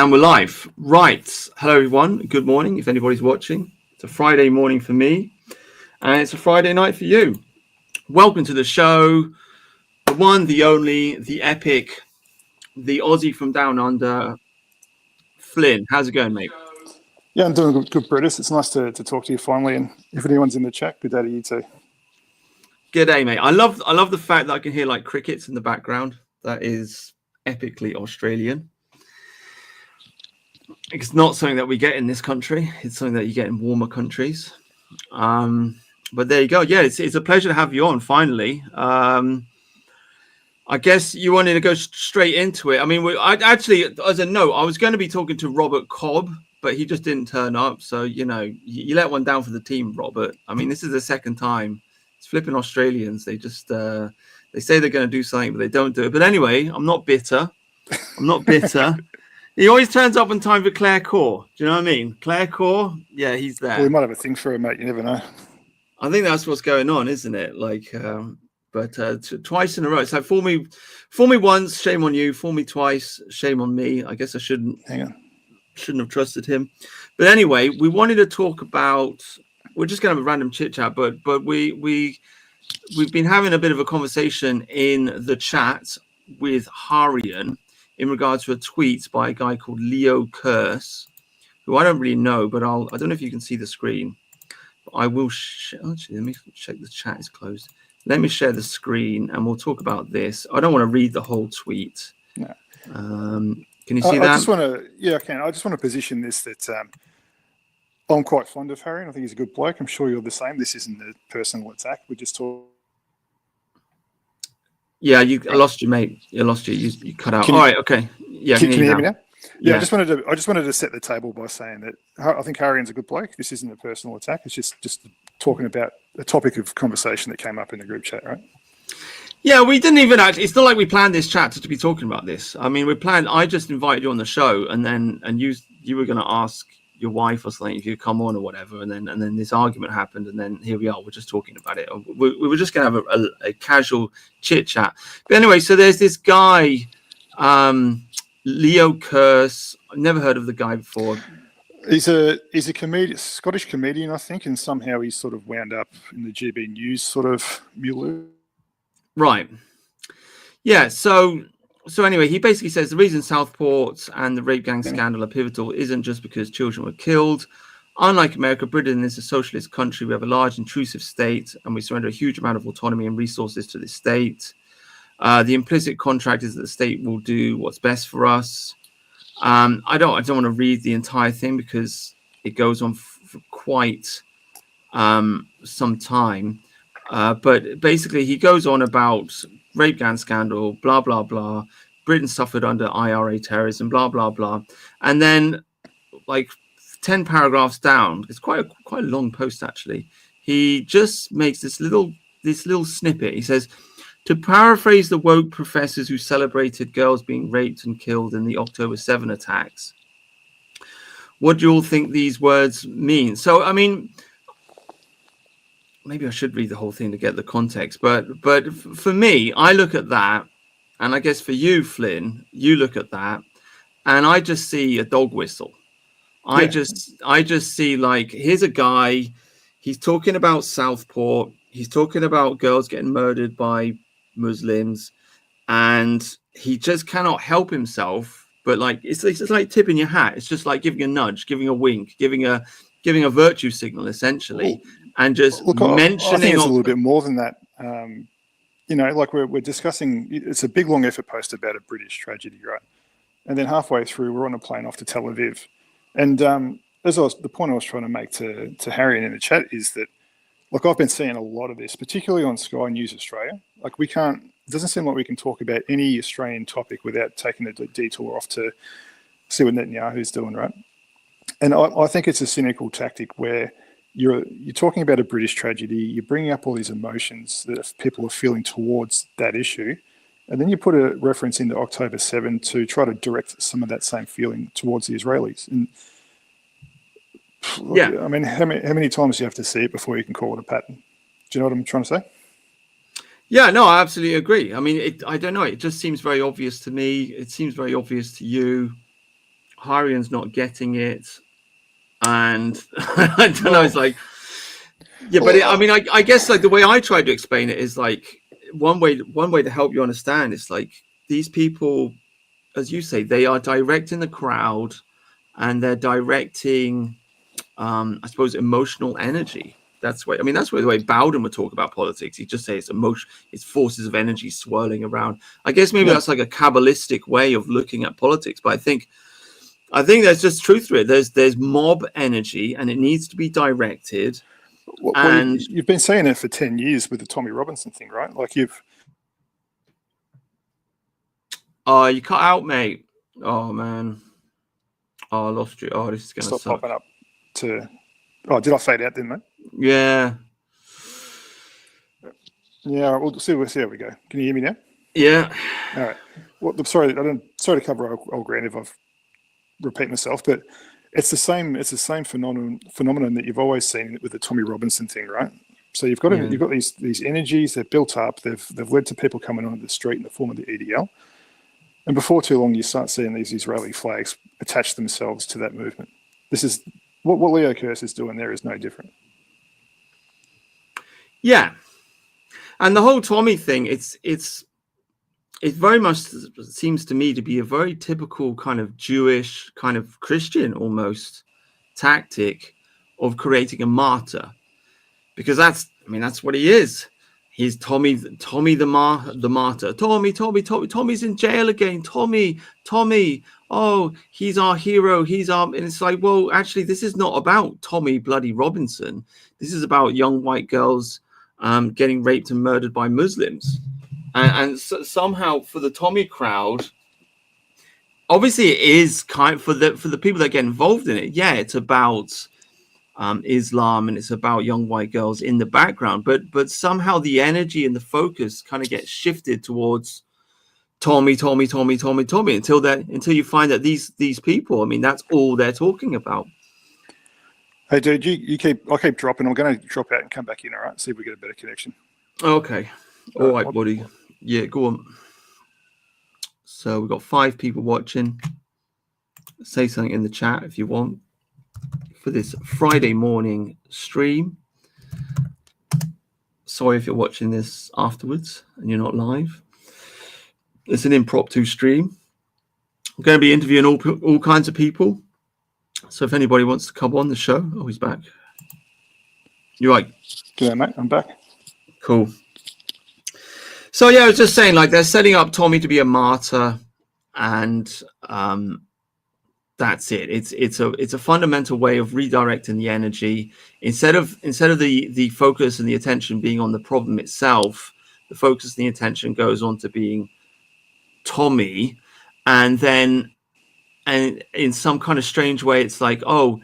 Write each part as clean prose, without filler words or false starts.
And we're live. Right. Hello, everyone. Good morning, if anybody's watching. It's a Friday morning for me, and it's a Friday night for you. Welcome to the show. The one, the only, the epic, the Aussie from down under, Flynn. How's it going, mate? Yeah, I'm doing good, Brutus. It's nice to talk to you finally. And if anyone's in the chat, good day to you too. Good day, mate. I love the fact that I can hear like crickets in the background. That is epically Australian. It's not something that we get in this country. It's something that you get in warmer countries. But there you go. Yeah, it's a pleasure to have you on finally. I guess you wanted to go straight into it. I mean, I actually, as a note, I was going to be talking to Robert Cobb, but he just didn't turn up. So, you know, you let one down for the team, Robert. I mean, this is the second time. It's flipping Australians. They just, they say they're going to do something, but they don't do it. But anyway, I'm not bitter. He always turns up on time for Claire Core. Do you know what I mean? Claire Core, yeah, he's there. Well, we might have a thing for him, mate. You never know. I think that's what's going on, isn't it? Like, but twice in a row. It's like fool me once, shame on you. Fool me twice, shame on me. I guess I shouldn't have trusted him. But anyway, we wanted to talk about. We're just going to have a random chit chat, but we've been having a bit of a conversation in the chat with Harian in regards to a tweet by a guy called Leo Curse, who I don't really know, but I don't know if you can see the screen. But I will actually, let me check the chat is closed. Let me share the screen and we'll talk about this. I don't want to read the whole tweet. No. Can you see that? I just want to, yeah, I can. I just want to position this that I'm quite fond of Harry. I think he's a good bloke. I'm sure you're the same. This isn't a personal attack. We just talk. Yeah, I lost you, mate. You lost you. You cut out. All right, okay. Yeah, can you hear me now? Yeah, I just wanted to set the table by saying that I think Harian's a good bloke. This isn't a personal attack. It's just talking about a topic of conversation that came up in the group chat, right? Yeah, we didn't even actually. It's not like we planned this chat to be talking about this. I mean, I just invited you on the show, and you were going to ask your wife or something if you come on or whatever, and then this argument happened, and then here we are. We're just talking about it. We were just going to have a casual chit chat. But anyway, so there's this guy, Leo Curse. I've never heard of the guy before. He's a comedian, Scottish comedian, I think, and somehow he's sort of wound up in the GB News sort of milieu. Right. Yeah. So anyway, he basically says the reason Southport and the rape gang scandal are pivotal isn't just because children were killed. Unlike America, Britain is a socialist country. We have a large intrusive state, and we surrender a huge amount of autonomy and resources to the state. The implicit contract is that the state will do what's best for us. I don't want to read the entire thing because it goes on for quite some time. But basically, he goes on about rape gang scandal, blah, blah, blah. Britain suffered under IRA terrorism, blah, blah, blah. And then like 10 paragraphs down, it's quite a long post, actually. He just makes this little snippet. He says, to paraphrase the woke professors who celebrated girls being raped and killed in the October 7 attacks, what do you all think these words mean? So, I mean, maybe I should read the whole thing to get the context, but for me, I look at that, and I guess for you, Flynn, you look at that, and I just see a dog whistle. I just see, like, here's a guy, he's talking about Southport, he's talking about girls getting murdered by Muslims, and he just cannot help himself. But like, it's like tipping your hat. It's just like giving a nudge, giving a wink, giving a virtue signal, essentially. And just mentioning. I think it's a little bit more than that. You know, like we're discussing. It's a big long effort post about a British tragedy, right? And then halfway through, we're on a plane off to Tel Aviv. And the point I was trying to make to Harry in the chat is that, look, I've been seeing a lot of this, particularly on Sky News Australia. Like it doesn't seem like we can talk about any Australian topic without taking a detour off to see what Netanyahu's doing, right? And I think it's a cynical tactic where you're talking about a British tragedy, you're bringing up all these emotions that people are feeling towards that issue, and then you put a reference into October 7 to try to direct some of that same feeling towards the Israelis. And yeah, I mean, how many times do you have to see it before you can call it a pattern? Do you know what I'm trying to say? Yeah, no, I absolutely agree. I mean, I don't know. It just seems very obvious to me. It seems very obvious to you. Harian's not getting it, and I don't know. It's like, yeah, but I mean, I guess like the way I try to explain it is like one way to help you understand. It's like these people, as you say, they are directing the crowd, and they're directing, I suppose, emotional energy. That's why, I mean, that's where the way Bowden would talk about politics. He'd just say it's emotion, it's forces of energy swirling around. I guess maybe that's like a Kabbalistic way of looking at politics. But I think there's just truth to it. There's mob energy, and it needs to be directed. And you've been saying it for 10 years with the Tommy Robinson thing, right? Like you cut out, mate. Oh man. Oh, I lost you. Oh, this is gonna stop popping up to. Oh, did I fade out then, mate? Yeah. Yeah, we'll see how we go. Can you hear me now? Yeah. All right. Well, I'm sorry. Sorry to cover old ground if I've repeat myself, but it's the same phenomenon that you've always seen with the Tommy Robinson thing, right? So you've got these energies. They're built up. They've led to people coming onto the street in the form of the EDL, and before too long, you start seeing these Israeli flags attach themselves to that movement. This is what Leo Kearse is doing there is no different. Yeah, and the whole Tommy thing, it very much seems to me to be a very typical kind of Jewish, kind of Christian almost tactic of creating a martyr, because that's what he is. He's Tommy the martyr. Tommy's in jail again. Tommy. Oh, he's our hero. And it's like, well, actually, this is not about Tommy bloody Robinson. This is about young white girls getting raped and murdered by Muslims. And so somehow for the Tommy crowd, obviously it is kind of for the people that get involved in it. Yeah, it's about Islam, and it's about young white girls in the background. But somehow the energy and the focus kind of gets shifted towards Tommy until you find that these people, I mean, that's all they're talking about. Hey, dude, I keep dropping. I'm going to drop out and come back in. All right, see if we get a better connection. Okay. All right, buddy. Yeah, go on. So we've got 5 people watching. Say something in the chat if you want for this Friday morning stream. Sorry if you're watching this afterwards and you're not live. It's an impromptu stream. I'm going to be interviewing all kinds of people. So if anybody wants to come on the show, he's back. You're right. Yeah, mate, I'm back. Cool. So yeah, I was just saying, like, they're setting up Tommy to be a martyr, and that's it. It's a fundamental way of redirecting the energy. Instead of the focus and the attention being on the problem itself, the focus and the attention goes on to being Tommy, and in some kind of strange way, it's like, oh,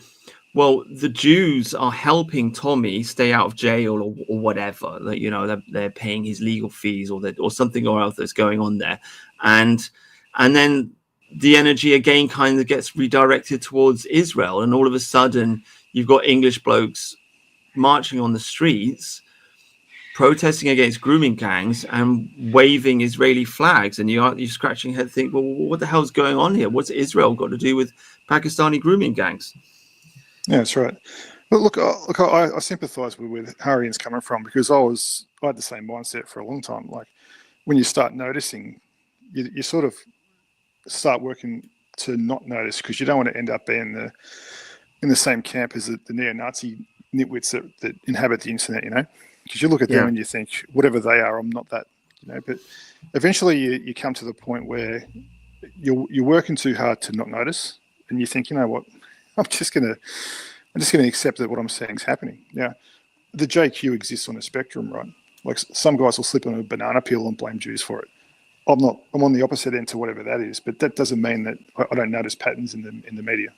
well, the Jews are helping Tommy stay out of jail or whatever. Like, you know, they're paying his legal fees or something or else that's going on there. And then the energy again kind of gets redirected towards Israel. And all of a sudden you've got English blokes marching on the streets, protesting against grooming gangs and waving Israeli flags. And you're scratching your head, think, well, what the hell's going on here? What's Israel got to do with Pakistani grooming gangs? Yeah, that's right. But look, I sympathise with where Harian's coming from, because I had the same mindset for a long time. Like, when you start noticing, you sort of start working to not notice, because you don't want to end up being in the same camp as the neo-Nazi nitwits that inhabit the internet, you know? Because you look at them and you think, whatever they are, I'm not that, you know? But eventually you come to the point where you're working too hard to not notice, and you think, you know what, I'm just gonna accept that what I'm saying is happening. Yeah, the JQ exists on a spectrum, right? Like, some guys will slip on a banana peel and blame Jews for it. I'm on the opposite end to whatever that is, but that doesn't mean that I don't notice patterns in the media.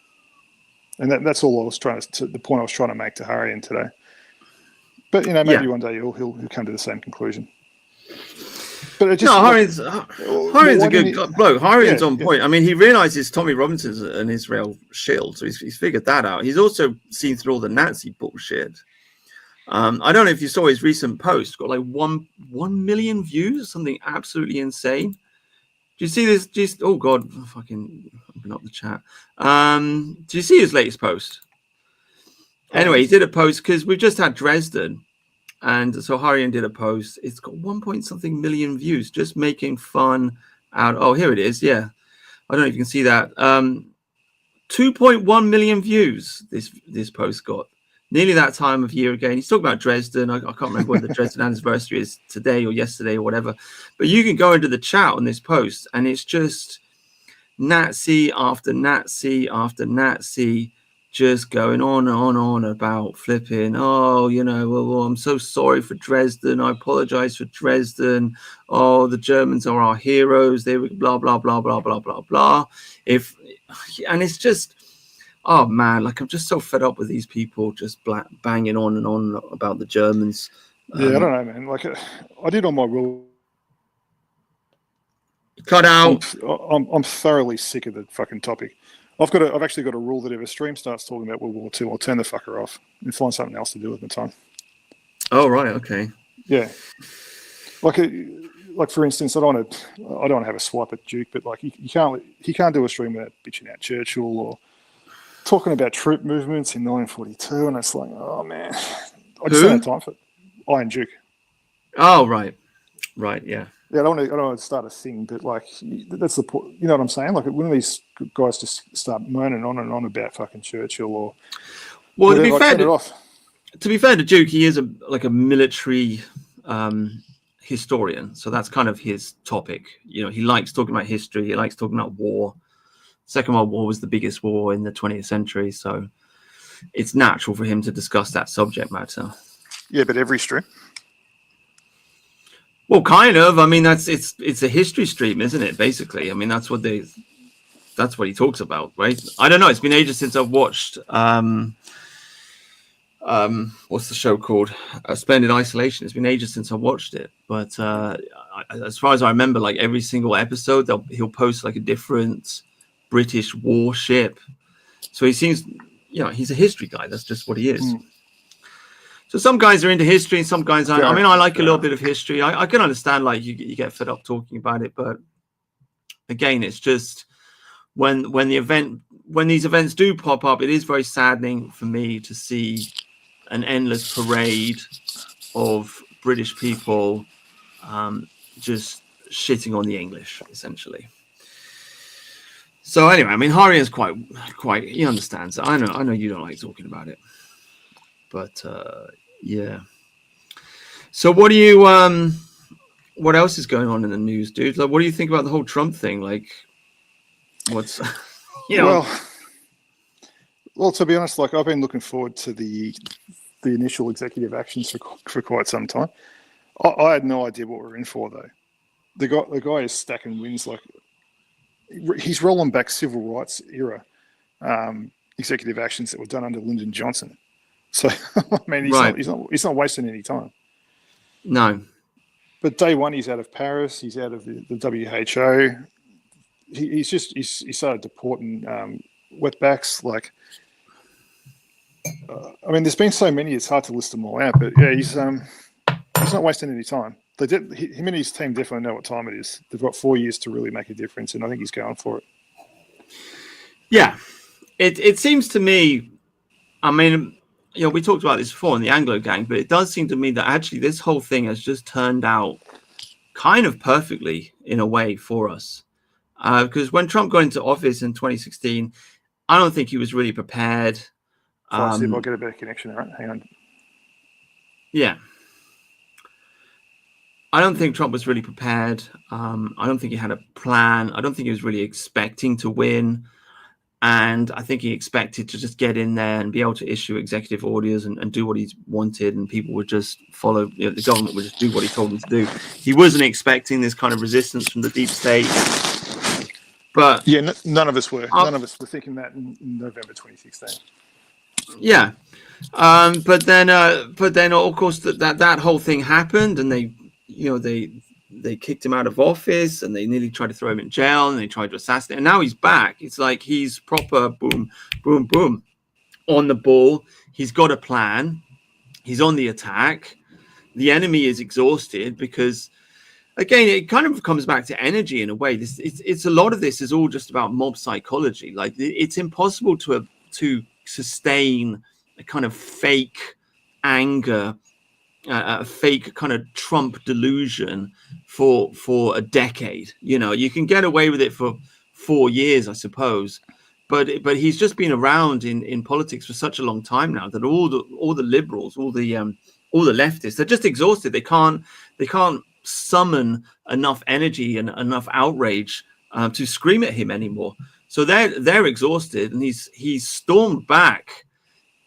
And that's all I was the point I was trying to make to Harian today. But, you know, maybe one day he'll come to the same conclusion. But it just, Harian's a good bloke. Harian's on point. I mean, he realizes Tommy Robinson's an Israel shield, so he's figured that out. He's also seen through all the Nazi bullshit. I don't know if you saw his recent post, got like 1 million views, something absolutely insane. Do you see this? Oh God, fucking Open up the chat. Do you see his latest post? Anyway, he did a post because we've just had Dresden. And so Harian did a post. It's got 1 point something million views, just making fun out. Oh, here it is. Yeah. I don't know if you can see that. 2.1 million views this post got. Nearly that time of year again. He's talking about Dresden. I can't remember whether the Dresden anniversary is today or yesterday or whatever. But you can go into the chat on this post and it's just Nazi after Nazi after Nazi, just going on and on about flipping. Oh, well, I'm so sorry for Dresden. I apologize for Dresden. Oh, the Germans are our heroes. They were blah, blah, blah, blah, blah, blah, blah. And it's just, oh man, like I'm just so fed up with these people just banging on and on about the Germans. Yeah, I don't know, man. Like I did on my rule. Cut out. I'm thoroughly sick of the fucking topic. I've actually got a rule that if a stream starts talking about World War II, I'll turn the fucker off and find something else to do with my time. Oh right, okay. Yeah, like for instance, I don't want to have a swipe at Duke, but like he can't do a stream without bitching out Churchill or talking about troop movements in 1942, and it's like, oh man, I just don't have time for it. Iron Duke. Oh right, yeah. Yeah, I don't want to start a thing, but like that's the point. You know what I'm saying? Like when these guys just start moaning on and on about fucking Churchill or well, whatever, to be fair to Duke, he is a military historian, so that's kind of his topic. He likes talking about history. He likes talking about war. Second World War was the biggest war in the 20th century, so it's natural for him to discuss that subject matter. Yeah, but every stream. Well, kind of. I mean, it's a history stream, isn't it? Basically, I mean, that's what he talks about, right? I don't know. It's been ages since I've watched. What's the show called? Splendid Isolation. It's been ages since I watched it, but as far as I remember, like every single episode, he'll post like a different British warship. So he seems, he's a history guy. That's just what he is. Mm. So some guys are into history and some guys aren't. I mean, I like a little bit of history. I can understand like you get fed up talking about it, but again, it's just when these events do pop up, it is very saddening for me to see an endless parade of British people just shitting on the English, essentially. So anyway, I mean, Harian's quite he understands. I know you don't like talking about it. But yeah. So what do you what else is going on in the news, dude? Like, what do you think about the whole Trump thing? Like, what's Well, to be honest, like I've been looking forward to the initial executive actions for quite some time. I had no idea what we were in for though. The guy is stacking wins like he's rolling back civil rights era executive actions that were done under Lyndon Johnson. So, I mean, he's not wasting any time. No. But day one, he's out of Paris. He's out of the WHO. He started deporting wetbacks. Like, I mean, there's been so many, it's hard to list them all out. But yeah, he's not wasting any time. Him and his team definitely know what time it is. They've got 4 years to really make a difference, and I think he's going for it. Yeah, it seems to me. I mean, we talked about this before in the Anglo gang, but it does seem to me that actually this whole thing has just turned out kind of perfectly in a way for us. Because when Trump got into office in 2016, I don't think he was really prepared. See if I'll get a better connection. All right, hang on. Yeah. I don't think Trump was really prepared. I don't think he had a plan. I don't think he was really expecting to win. And I think he expected to just get in there and be able to issue executive orders and do what he wanted, and people would just follow. The government would just do what he told them to do. He wasn't expecting this kind of resistance from the deep state. But yeah, none of us were. None of us were thinking that in November 2016. Yeah, but then of course that whole thing happened, and they kicked him out of office, and they nearly tried to throw him in jail, and they tried to assassinate him. And now he's back. It's like he's proper boom, boom, boom on the ball. He's got a plan. He's on the attack. The enemy is exhausted because again, it kind of comes back to energy in a way. It's a lot of this is all just about mob psychology. Like it's impossible to sustain a kind of fake anger, a fake kind of Trump delusion for a decade. You know, you can get away with it for 4 years, I suppose, but he's just been around in politics for such a long time now that all the liberals, all the leftists, they're just exhausted. They can't summon enough energy and enough outrage to scream at him anymore. So they're exhausted, and he's stormed back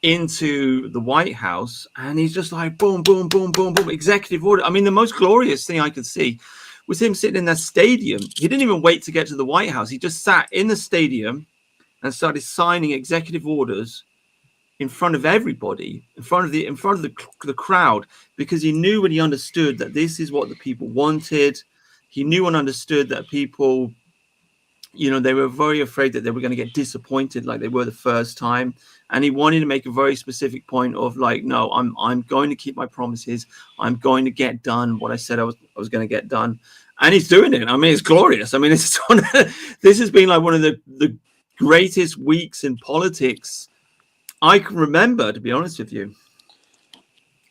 into the White House, and he's just like boom, boom, boom, boom, boom, executive order. I mean, the most glorious thing I could see was him sitting in that stadium. He didn't even wait to get to the White House. He just sat in the stadium and started signing executive orders in front of everybody, in front of the crowd, because he knew and he understood that this is what the people wanted. He knew and understood that people, you know, they were very afraid that they were going to get disappointed like they were the first time. And he wanted to make a very specific point of like, no, I'm going to keep my promises. I'm going to get done what I said I was going to get done. And he's doing it. I mean, it's glorious. I mean, this has been like one of the greatest weeks in politics I can remember, to be honest with you.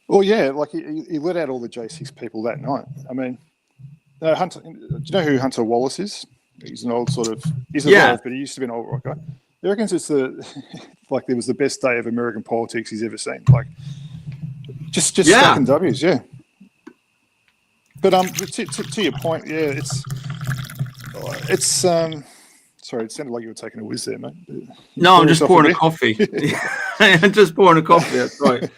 Well, yeah, like he let out all the J6 people that night. I mean, Hunter, do you know who Hunter Wallace is? He's an old sort of, he's evolved, but he used to be an old rock guy. He reckons it's like it was the best day of American politics he's ever seen. Like, just fucking W's, yeah. But to your point, yeah, it's sorry, it sounded like you were taking a whiz there, mate. No, I'm just pouring a coffee. I'm just pouring a coffee. That's right.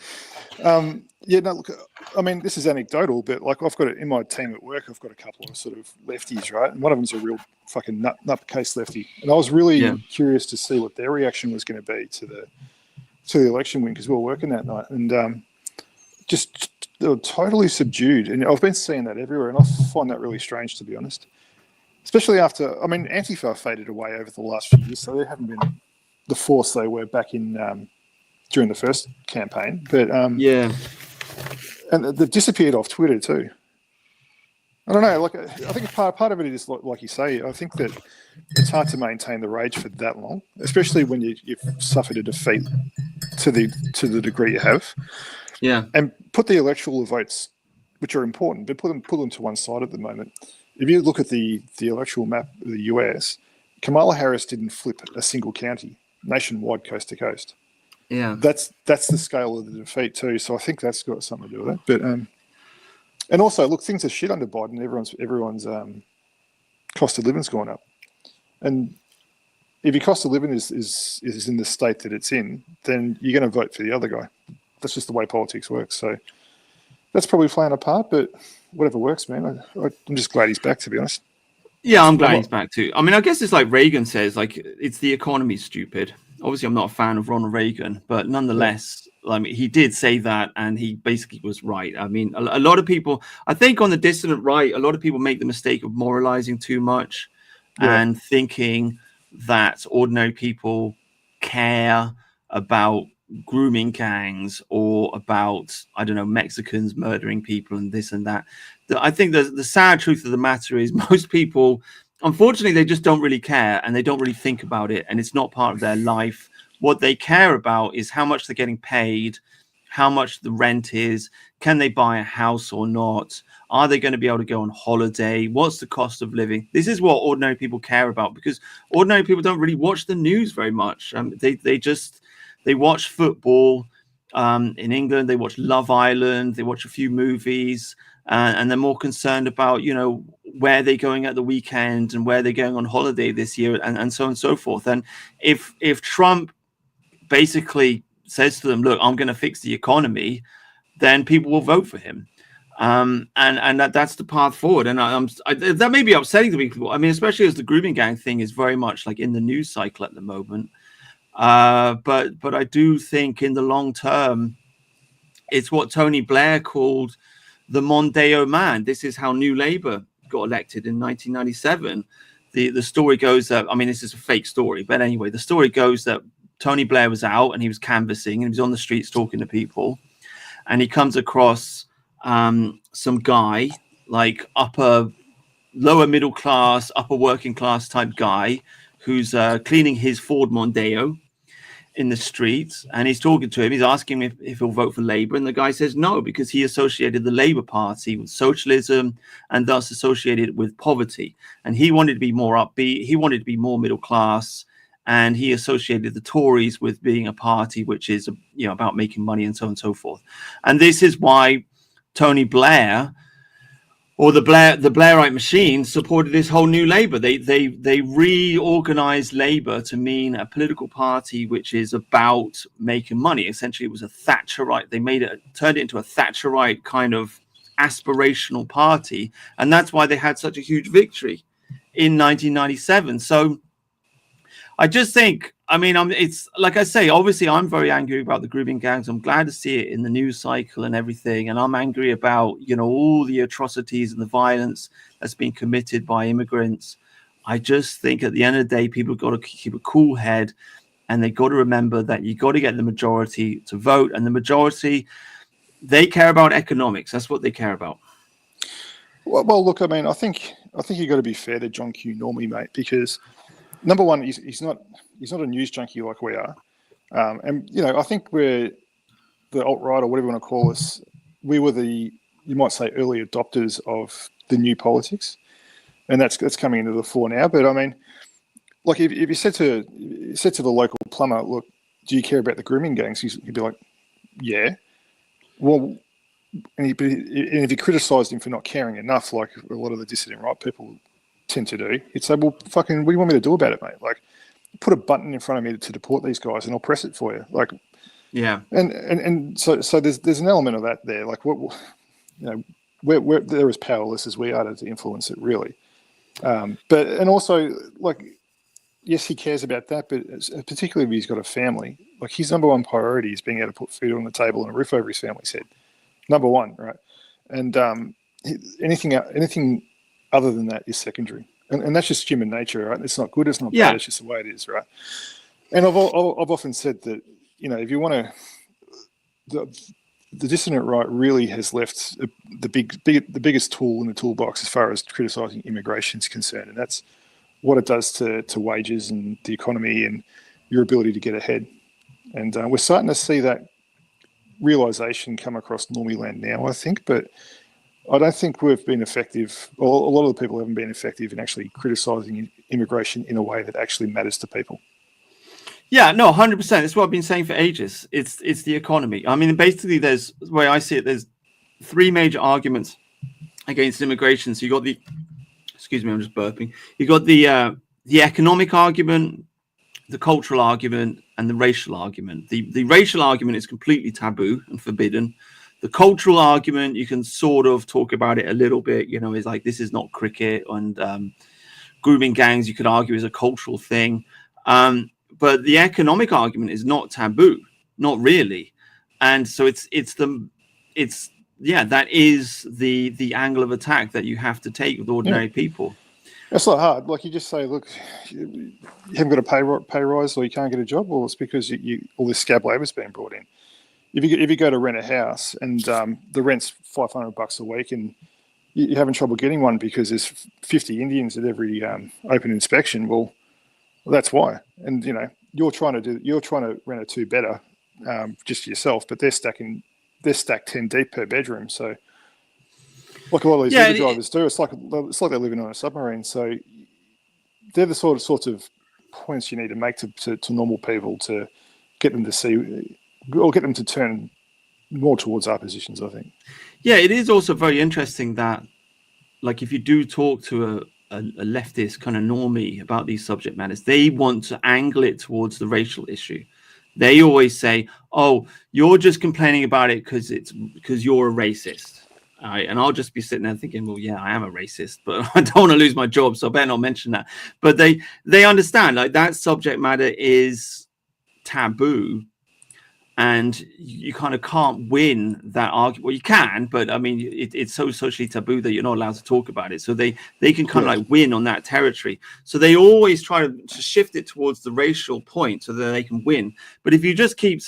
Yeah, no, look, I mean, this is anecdotal, but like I've got it in my team at work. I've got a couple of sort of lefties, right? And one of them's a real fucking nutcase lefty. And I was really curious to see what their reaction was going to be to the election win, because we were working that night, and just they were totally subdued. And I've been seeing that everywhere, and I find that really strange, to be honest. Especially after, I mean, Antifa faded away over the last few years, so they haven't been the force they were back in during the first campaign. But and they've disappeared off Twitter too. I don't know. Like, I think part of it is like you say. I think that it's hard to maintain the rage for that long, especially when you've suffered a defeat to the degree you have. Yeah, and put the electoral votes, which are important, but put them to one side at the moment. If you look at the electoral map of the US, Kamala Harris didn't flip a single county nationwide, coast to coast. Yeah, that's the scale of the defeat too. So I think that's got something to do with it. But and also, look, things are shit under Biden. Everyone's cost of living's gone up, and if your cost of living is in the state that it's in, then you're going to vote for the other guy. That's just the way politics works. So that's probably playing a part, but whatever works, man. I'm just glad he's back, to be honest. Yeah, I'm glad he's back too. I mean, I guess it's like Reagan says, like, it's the economy, stupid. Obviously, I'm not a fan of Ronald Reagan, but nonetheless, I mean, he did say that, and he basically was right. I mean, a lot of people, I think on the dissident right, a lot of people make the mistake of moralizing too much and thinking that ordinary people care about grooming gangs or about, I don't know, Mexicans murdering people and this and that. I think the sad truth of the matter is most people, unfortunately, they just don't really care, and they don't really think about it, and it's not part of their life. What they care about is how much they're getting paid, how much the rent is, can they buy a house or not, are they going to be able to go on holiday, what's the cost of living. This is what ordinary people care about, because ordinary people don't really watch the news very much. They watch football. In England, they watch Love Island, they watch a few movies, and they're more concerned about, you know, where they're going at the weekend and where they're going on holiday this year, and so on and so forth. And if Trump basically says to them, look, I'm going to fix the economy, then people will vote for him. And that's the path forward. And that may be upsetting to people. I mean, especially as the grooming gang thing is very much like in the news cycle at the moment. But I do think in the long term, it's what Tony Blair called the Mondeo man. This is how New Labour got elected in 1997. The story goes that, I mean, this is a fake story, but anyway, the story goes that Tony Blair was out and he was canvassing and he was on the streets talking to people, and he comes across some guy like lower middle class, upper working class type guy who's cleaning his Ford Mondeo in the streets, and he's talking to him. He's asking him if he'll vote for Labour, and the guy says no, because he associated the Labour Party with socialism and thus associated with poverty. And he wanted to be more upbeat. He wanted to be more middle class, and he associated the Tories with being a party which is, about making money and so on and so forth. And this is why Tony Blair, or the Blairite machine, supported this whole new Labour. They reorganized Labour to mean a political party which is about making money. Essentially, it was a Thatcherite. They turned it into a Thatcherite kind of aspirational party, and that's why they had such a huge victory in 1997. So I just think, it's like I say, obviously I'm very angry about the grooming gangs. I'm glad to see it in the news cycle and everything. And I'm angry about, all the atrocities and the violence that's been committed by immigrants. I just think at the end of the day, people got to keep a cool head, and they got to remember that you got to get the majority to vote. And the majority, they care about economics. That's what they care about. Well, look, I think you got to be fair to John Q. Normie, mate, because number one, he's not a news junkie like we are, and I think we're the alt-right, or whatever you want to call us. We were you might say, early adopters of the new politics, and that's coming into the fore now. But like if you said to the local plumber, look, do you care about the grooming gangs? He'd be like, yeah. Well, and if you criticised him for not caring enough, like a lot of the dissident right people tend to do, he'd say, well, fucking, what do you want me to do about it, mate? Like, put a button in front of me to deport these guys, and I'll press it for you. Like, yeah. And so there's an element of that there. Like, we're they're as powerless as we are to influence it, really. And also, like, yes, he cares about that, but particularly if he's got a family, like, his number one priority is being able to put food on the table and a roof over his family's head. Number one, right? And anything other than that is secondary, and that's just human nature, right? It's not good, it's not bad, it's just the way it is, right? And I've often said that, if you want to, the dissident right really has left the biggest tool in the toolbox as far as criticising immigration is concerned, and that's what it does to wages and the economy and your ability to get ahead. And we're starting to see that realisation come across Normie land now, I think, but I don't think we've been effective, or a lot of the people haven't been effective in actually criticising immigration in a way that actually matters to people. Yeah, no, 100%. It's what I've been saying for ages. It's the economy. Basically, the way I see it, there's three major arguments against immigration. So you got excuse me, I'm just burping. You got the economic argument, the cultural argument, and the racial argument. The racial argument is completely taboo and forbidden. The cultural argument, you can sort of talk about it a little bit, is like, this is not cricket, and grooming gangs, you could argue, is a cultural thing. But the economic argument is not taboo, not really. And so that is the angle of attack that you have to take with ordinary people. It's not hard. Like, you just say, look, you haven't got a pay rise, or you can't get a job, or it's because all this scab labour's being brought in. If you go to rent a house and the rent's $500 a week, and you're having trouble getting one because there's 50 Indians at every open inspection, well, that's why. And you're trying to rent a two-bedder just for yourself, but they're stacked 10 deep per bedroom. So, like a lot of these Uber drivers do, it's like they're living on a submarine. So they're the sorts of points you need to make to normal people to get them to see, or get them to turn more towards our positions, I think. Yeah, it is also very interesting that, like, if you do talk to a leftist kind of normie about these subject matters, they want to angle it towards the racial issue. They always say, oh, you're just complaining about it because you're a racist. All right. And I'll just be sitting there thinking, well, yeah, I am a racist, but I don't want to lose my job, so I better not mention that. But they understand, like, that subject matter is taboo, and you kind of can't win that argument. Well, you can, but it's so socially taboo that you're not allowed to talk about it. So they can kind of like win on that territory. So they always try to shift it towards the racial point so that they can win. But if you just keep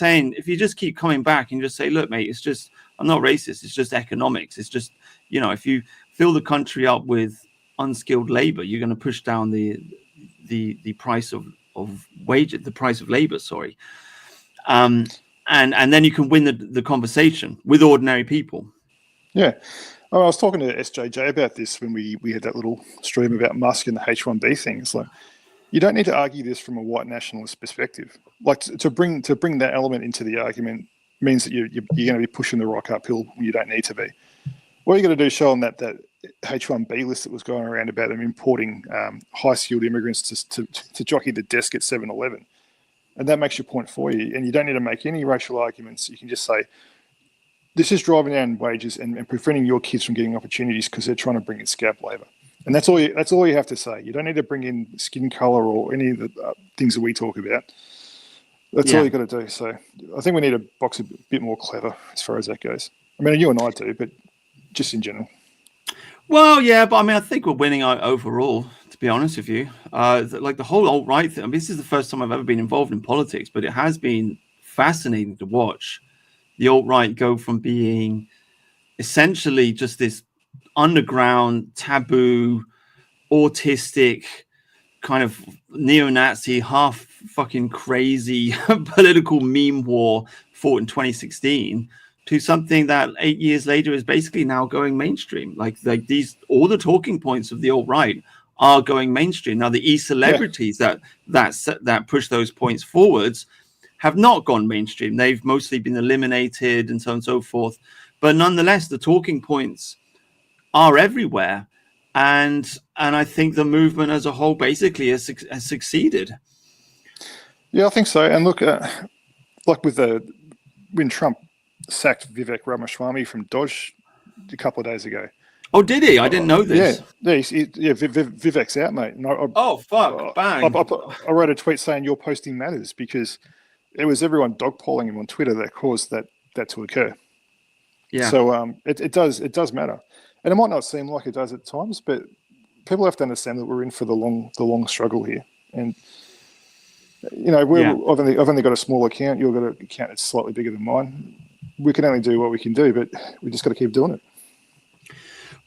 coming back and just say, look, mate, it's just, I'm not racist. It's just economics. It's just, if fill the country up with unskilled labor, you're going to push down the price of wages, the price of labor, sorry. And then you can win the conversation with ordinary people. Yeah. I was talking to SJJ about this when we had that little stream about Musk and the H1B thing. It's like, you don't need to argue this from a white nationalist perspective. Like to bring that element into the argument means that you're going to be pushing the rock uphill when you don't need to be. What you're going to do is show them that H1B list that was going around about them importing high-skilled immigrants to jockey the desk at 7-Eleven. And that makes your point for you. And you don't need to make any racial arguments. You can just say, this is driving down wages and preventing your kids from getting opportunities because they're trying to bring in scab labor. And that's all you have to say. You don't need to bring in skin color or any of the things that we talk about. That's all you got to do. So I think we need to box a bit more clever as far as that goes. I mean, you and I do, but just in general. Well, yeah, but I mean, I think we're winning overall, to be honest with you. Like the whole alt-right thing, I mean, this is the first time I've ever been involved in politics, but it has been fascinating to watch the alt-right go from being essentially just this underground, taboo, autistic, kind of neo-Nazi, half fucking crazy political meme war fought in 2016 to something that 8 years later is basically now going mainstream. Like these, all the talking points of the alt-right are going mainstream. Now, the e-celebrities that push those points forwards have not gone mainstream. They've mostly been eliminated and so on and so forth. But nonetheless, the talking points are everywhere. And I think the movement as a whole basically has succeeded. Yeah, I think so. And look, like when Trump sacked Vivek Ramaswamy from Dodge a couple of days ago. Oh, did he? I didn't know this. Vivek's out, mate. And fuck! Bang! I wrote a tweet saying your posting matters because it was everyone dogpiling him on Twitter that caused that to occur. Yeah. So it does matter, and it might not seem like it does at times, but people have to understand that we're in for the long struggle here, and you know I've only got a small account. You've got an account that's slightly bigger than mine. We can only do what we can do, but we just got to keep doing it.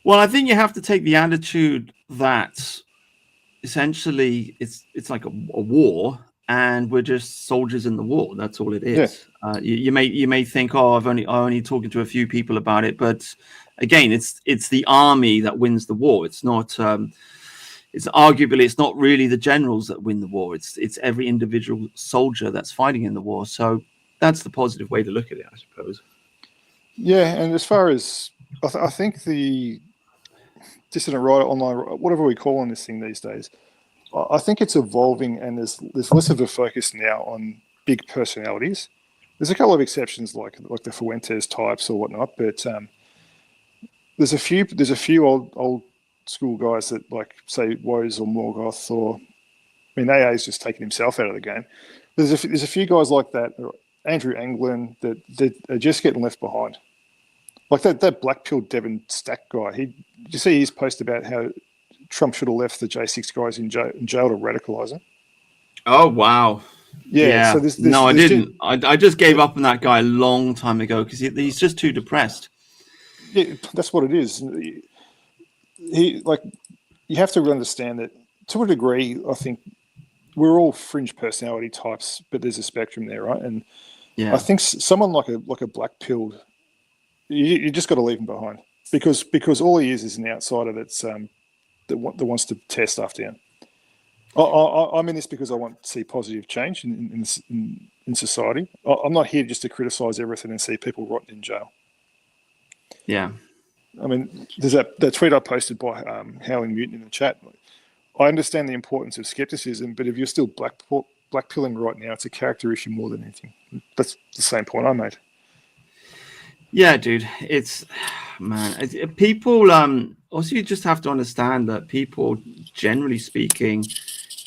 Well, I think you have to take the attitude that essentially it's like a war, and we're just soldiers in the war. That's all it is. Yeah. You may think, oh, I'm only talking to a few people about it, but again, it's the army that wins the war. It's not. It's not really the generals that win the war. It's every individual soldier that's fighting in the war. So that's the positive way to look at it, I suppose. Yeah, and as far as I think the dissident right, online, whatever we call on this thing these days, I think it's evolving, and there's less of a focus now on big personalities. There's a couple of exceptions, like the Fuentes types or whatnot, but there's a few old school guys that, like, say, Woes or Morgoth, or I mean, AA's just taken himself out of the game. There's a few guys like that, Andrew Anglin, that are just getting left behind. Like that black pill Devon Stack guy. Did you see his post about how Trump should have left the J6 guys in jail to radicalize him? Oh, wow. Yeah. So I didn't. I just gave up on that guy a long time ago because he's just too depressed. Yeah, that's what it is. You have to understand that to a degree. I think we're all fringe personality types, but there's a spectrum there, right? And I think someone like a black pilled, you just got to leave him behind because all he is an outsider that's that wants to tear stuff down. I'm in this because I want to see positive change in society. I'm not here just to criticize everything and see people rotting in jail. Yeah. I mean, there's that tweet I posted by Howling Mutant in the chat. I understand the importance of skepticism, but if you're still blackpilling right now, it's a character issue more than anything. That's the same point I made. Yeah, dude. It's, man, people, also you just have to understand that people, generally speaking,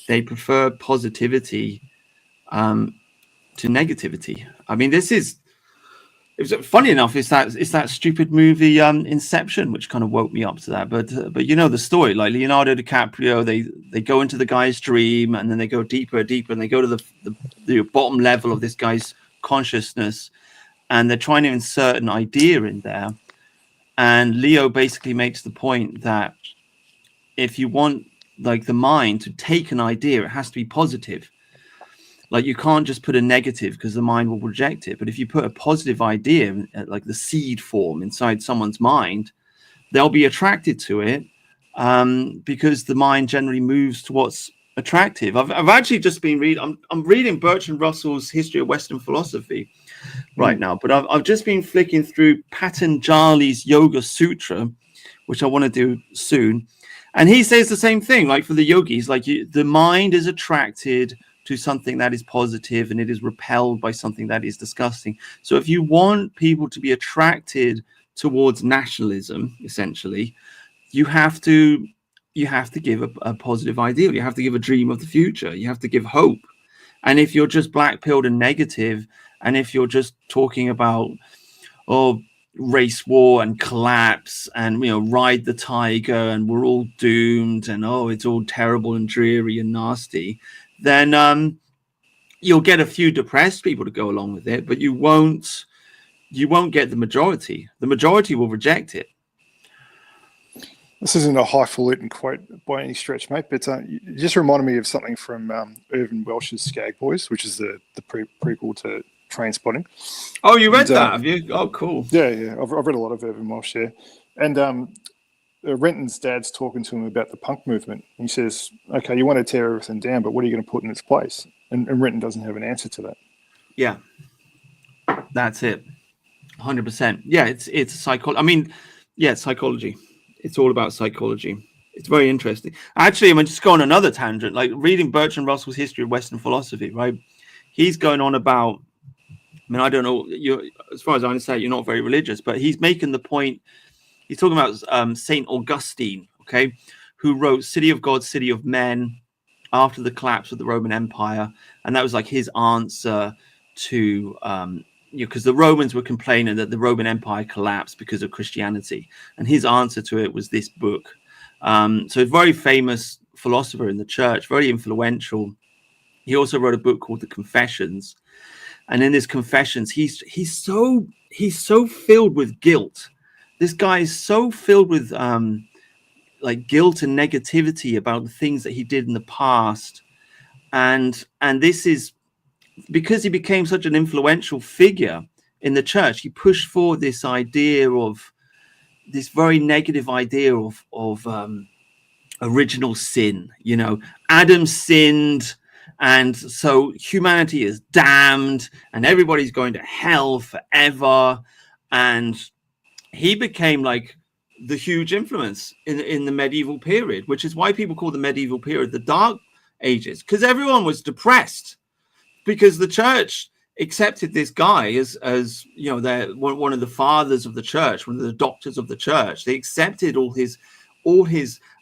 they prefer positivity to negativity. I mean, it was funny enough. It's that stupid movie Inception, which kind of woke me up to that. But you know the story, like Leonardo DiCaprio, they go into the guy's dream, and then they go deeper, and they go to the bottom level of this guy's consciousness, and they're trying to insert an idea in there, And Leo basically makes the point that if you want like the mind to take an idea, it has to be positive. Like you can't just put a negative because the mind will reject it. But if you put a positive idea, like the seed form inside someone's mind, they'll be attracted to it because the mind generally moves to what's attractive. I've actually just been reading. I'm reading Bertrand Russell's History of Western Philosophy right now, but I've just been flicking through Patanjali's Yoga Sutra, which I want to do soon, and he says the same thing. Like for the yogis, like the mind is attracted to something that is positive, and it is repelled by something that is disgusting. So if you want people to be attracted towards nationalism, essentially, you have to give a positive ideal. You have to give a dream of the future. You have to give hope. And if you're just black-pilled and negative, and if you're just talking about race war and collapse and ride the tiger and we're all doomed and it's all terrible and dreary and nasty, then you'll get a few depressed people to go along with it, but you won't get the majority. The majority will reject it. This isn't a highfalutin quote by any stretch, mate, but it just reminded me of something from Irvin Welsh's Skag Boys, which is the prequel to Trainspotting. Oh, you read that, have you? Oh, cool. Yeah. I've read a lot of Irvin Welsh, yeah. And Renton's dad's talking to him about the punk movement. He says, okay, you want to tear everything down, but what are you going to put in its place? And Renton doesn't have an answer to that. Yeah, that's it. 100%. Yeah, it's psychology. I mean, yeah, it's psychology. It's all about psychology. It's very interesting. Actually, I'm just going on another tangent, like reading Bertrand Russell's History of Western Philosophy, right? He's going on about, I mean, I don't know, as far as I understand, you're not very religious, but he's making the point, he's talking about St. Augustine, okay, who wrote City of God, City of Men after the collapse of the Roman Empire. And that was like his answer to because the Romans were complaining that the Roman Empire collapsed because of Christianity, and his answer to it was this book. So a very famous philosopher in the church, very influential. He also wrote a book called The Confessions, and in his Confessions, he's so filled with guilt. This guy is so filled with like guilt and negativity about the things that he did in the past, and this is because he became such an influential figure in the church. He pushed forward this idea of this very negative idea of original sin. Adam sinned, and so humanity is damned, and everybody's going to hell forever. And he became like the huge influence in the medieval period, which is why people call the medieval period the Dark Ages, because everyone was depressed. Because the church accepted this guy as one of the fathers of the church, one of the doctors of the church. They accepted all his.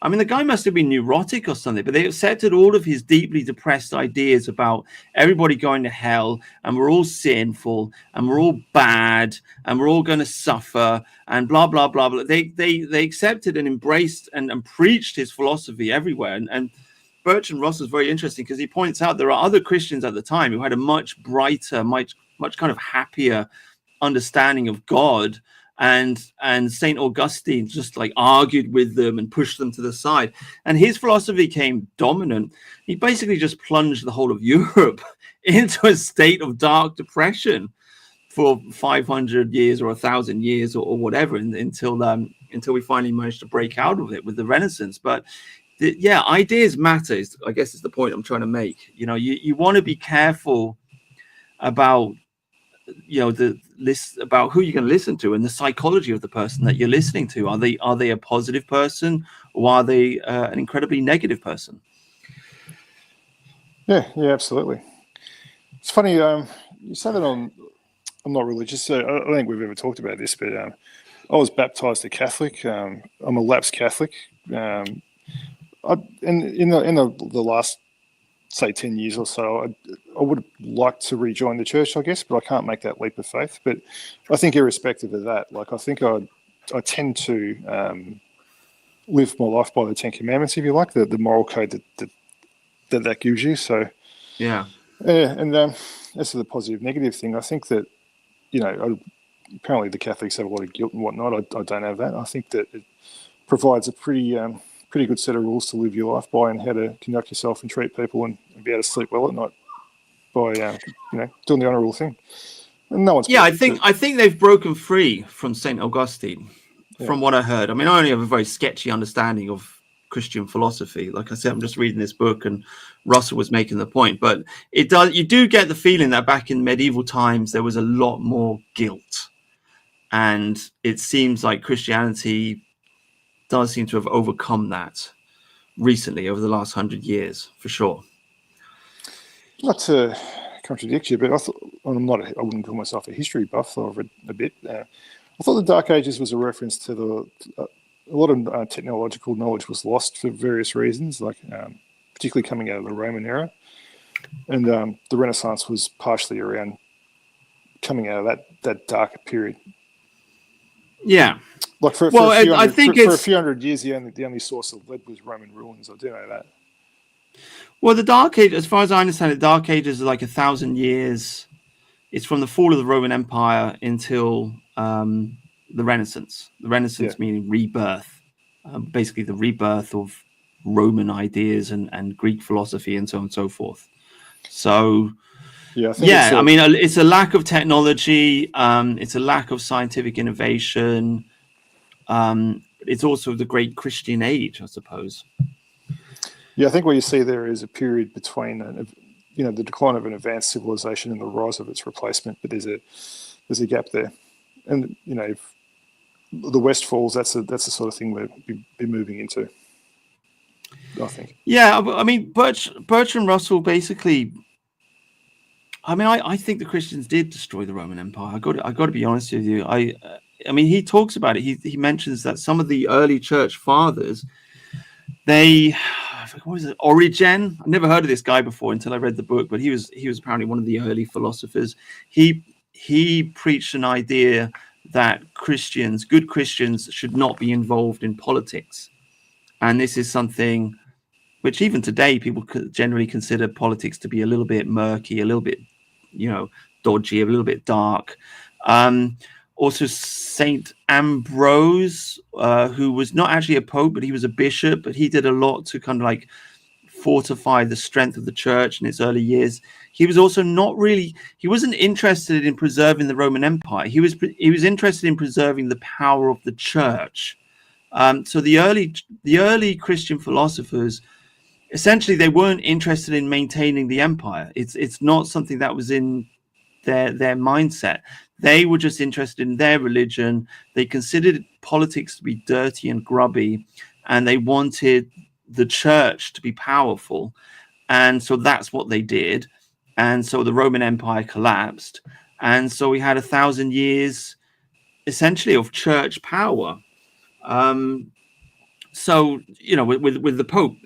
I mean, the guy must have been neurotic or something, but they accepted all of his deeply depressed ideas about everybody going to hell, and we're all sinful, and we're all bad, and we're all going to suffer, and blah blah blah blah. They accepted and embraced and preached his philosophy everywhere, and Bertrand Russell is very interesting because he points out there are other Christians at the time who had a much brighter, much kind of happier understanding of God, and St. Augustine just like argued with them and pushed them to the side, and his philosophy became dominant. He basically just plunged the whole of Europe into a state of dark depression for 500 years or 1,000 years or whatever, until we finally managed to break out of it with the Renaissance. But ideas matter, I guess is the point I'm trying to make. You want to be careful about the list, about who you're going to listen to, and the psychology of the person that you're listening to. Are they a positive person, or are they an incredibly negative person? Yeah, absolutely. It's funny, you say that I'm not religious, so I don't think we've ever talked about this, but I was baptized a Catholic. I'm a lapsed Catholic. In the last, say, 10 years or so, I would like to rejoin the church, I guess, but I can't make that leap of faith. But I think irrespective of that, like, I think I tend to live my life by the Ten Commandments, if you like, the moral code that gives you. So and as to the positive negative thing, I think that apparently the Catholics have a lot of guilt and whatnot. I don't have that. I think that it provides a pretty good set of rules to live your life by, and how to conduct yourself and treat people, and be able to sleep well at night by doing the honourable thing. And no one's I think they've broken free from Saint Augustine, from what I heard. I mean, I only have a very sketchy understanding of Christian philosophy. Like I said, I'm just reading this book, and Russell was making the point, but you do get the feeling that back in medieval times there was a lot more guilt, and it seems like Christianity does seem to have overcome that recently over the last 100 years, for sure. Not to contradict you, but I wouldn't call myself a history buff, so I've read a bit. I thought the Dark Ages was a reference to a lot of technological knowledge was lost for various reasons, like particularly coming out of the Roman era, and the Renaissance was partially around coming out of that darker period. Yeah. Like for a few hundred years, the only source of lead was Roman ruins. I do know that. Well, the Dark Age, as far as I understand it, Dark Ages is like 1,000 years. It's from the fall of the Roman Empire until the Renaissance. The Renaissance meaning rebirth, basically the rebirth of Roman ideas and Greek philosophy and so on and so forth. So, I mean, it's a lack of technology. It's a lack of scientific innovation. It's also the great Christian age, I suppose. Yeah, I think what you see there is a period between, the decline of an advanced civilization and the rise of its replacement. But there's a gap there, and if the West falls, that's the sort of thing we'll be moving into, I think. Yeah, I mean, Bertrand Russell basically. I mean, I think the Christians did destroy the Roman Empire. I got to be honest with you. I mean, he talks about it. He mentions that some of the early church fathers, what was it? Origen. I never heard of this guy before until I read the book, but he was apparently one of the early philosophers. He preached an idea that good Christians should not be involved in politics. And this is something which even today people generally consider politics to be a little bit murky, a little bit, dodgy, a little bit dark. Also, Saint Ambrose, who was not actually a pope, but he was a bishop, but he did a lot to kind of like fortify the strength of the church in its early years. He was also he wasn't interested in preserving the Roman Empire. He was interested in preserving the power of the church. So the early Christian philosophers, essentially, they weren't interested in maintaining the empire. It's not something that was in their mindset. They were just interested in their religion. They considered politics to be dirty and grubby, and they wanted the church to be powerful. And so that's what they did. And so the Roman Empire collapsed. And so we had 1,000 years, essentially, of church power. So, with the Pope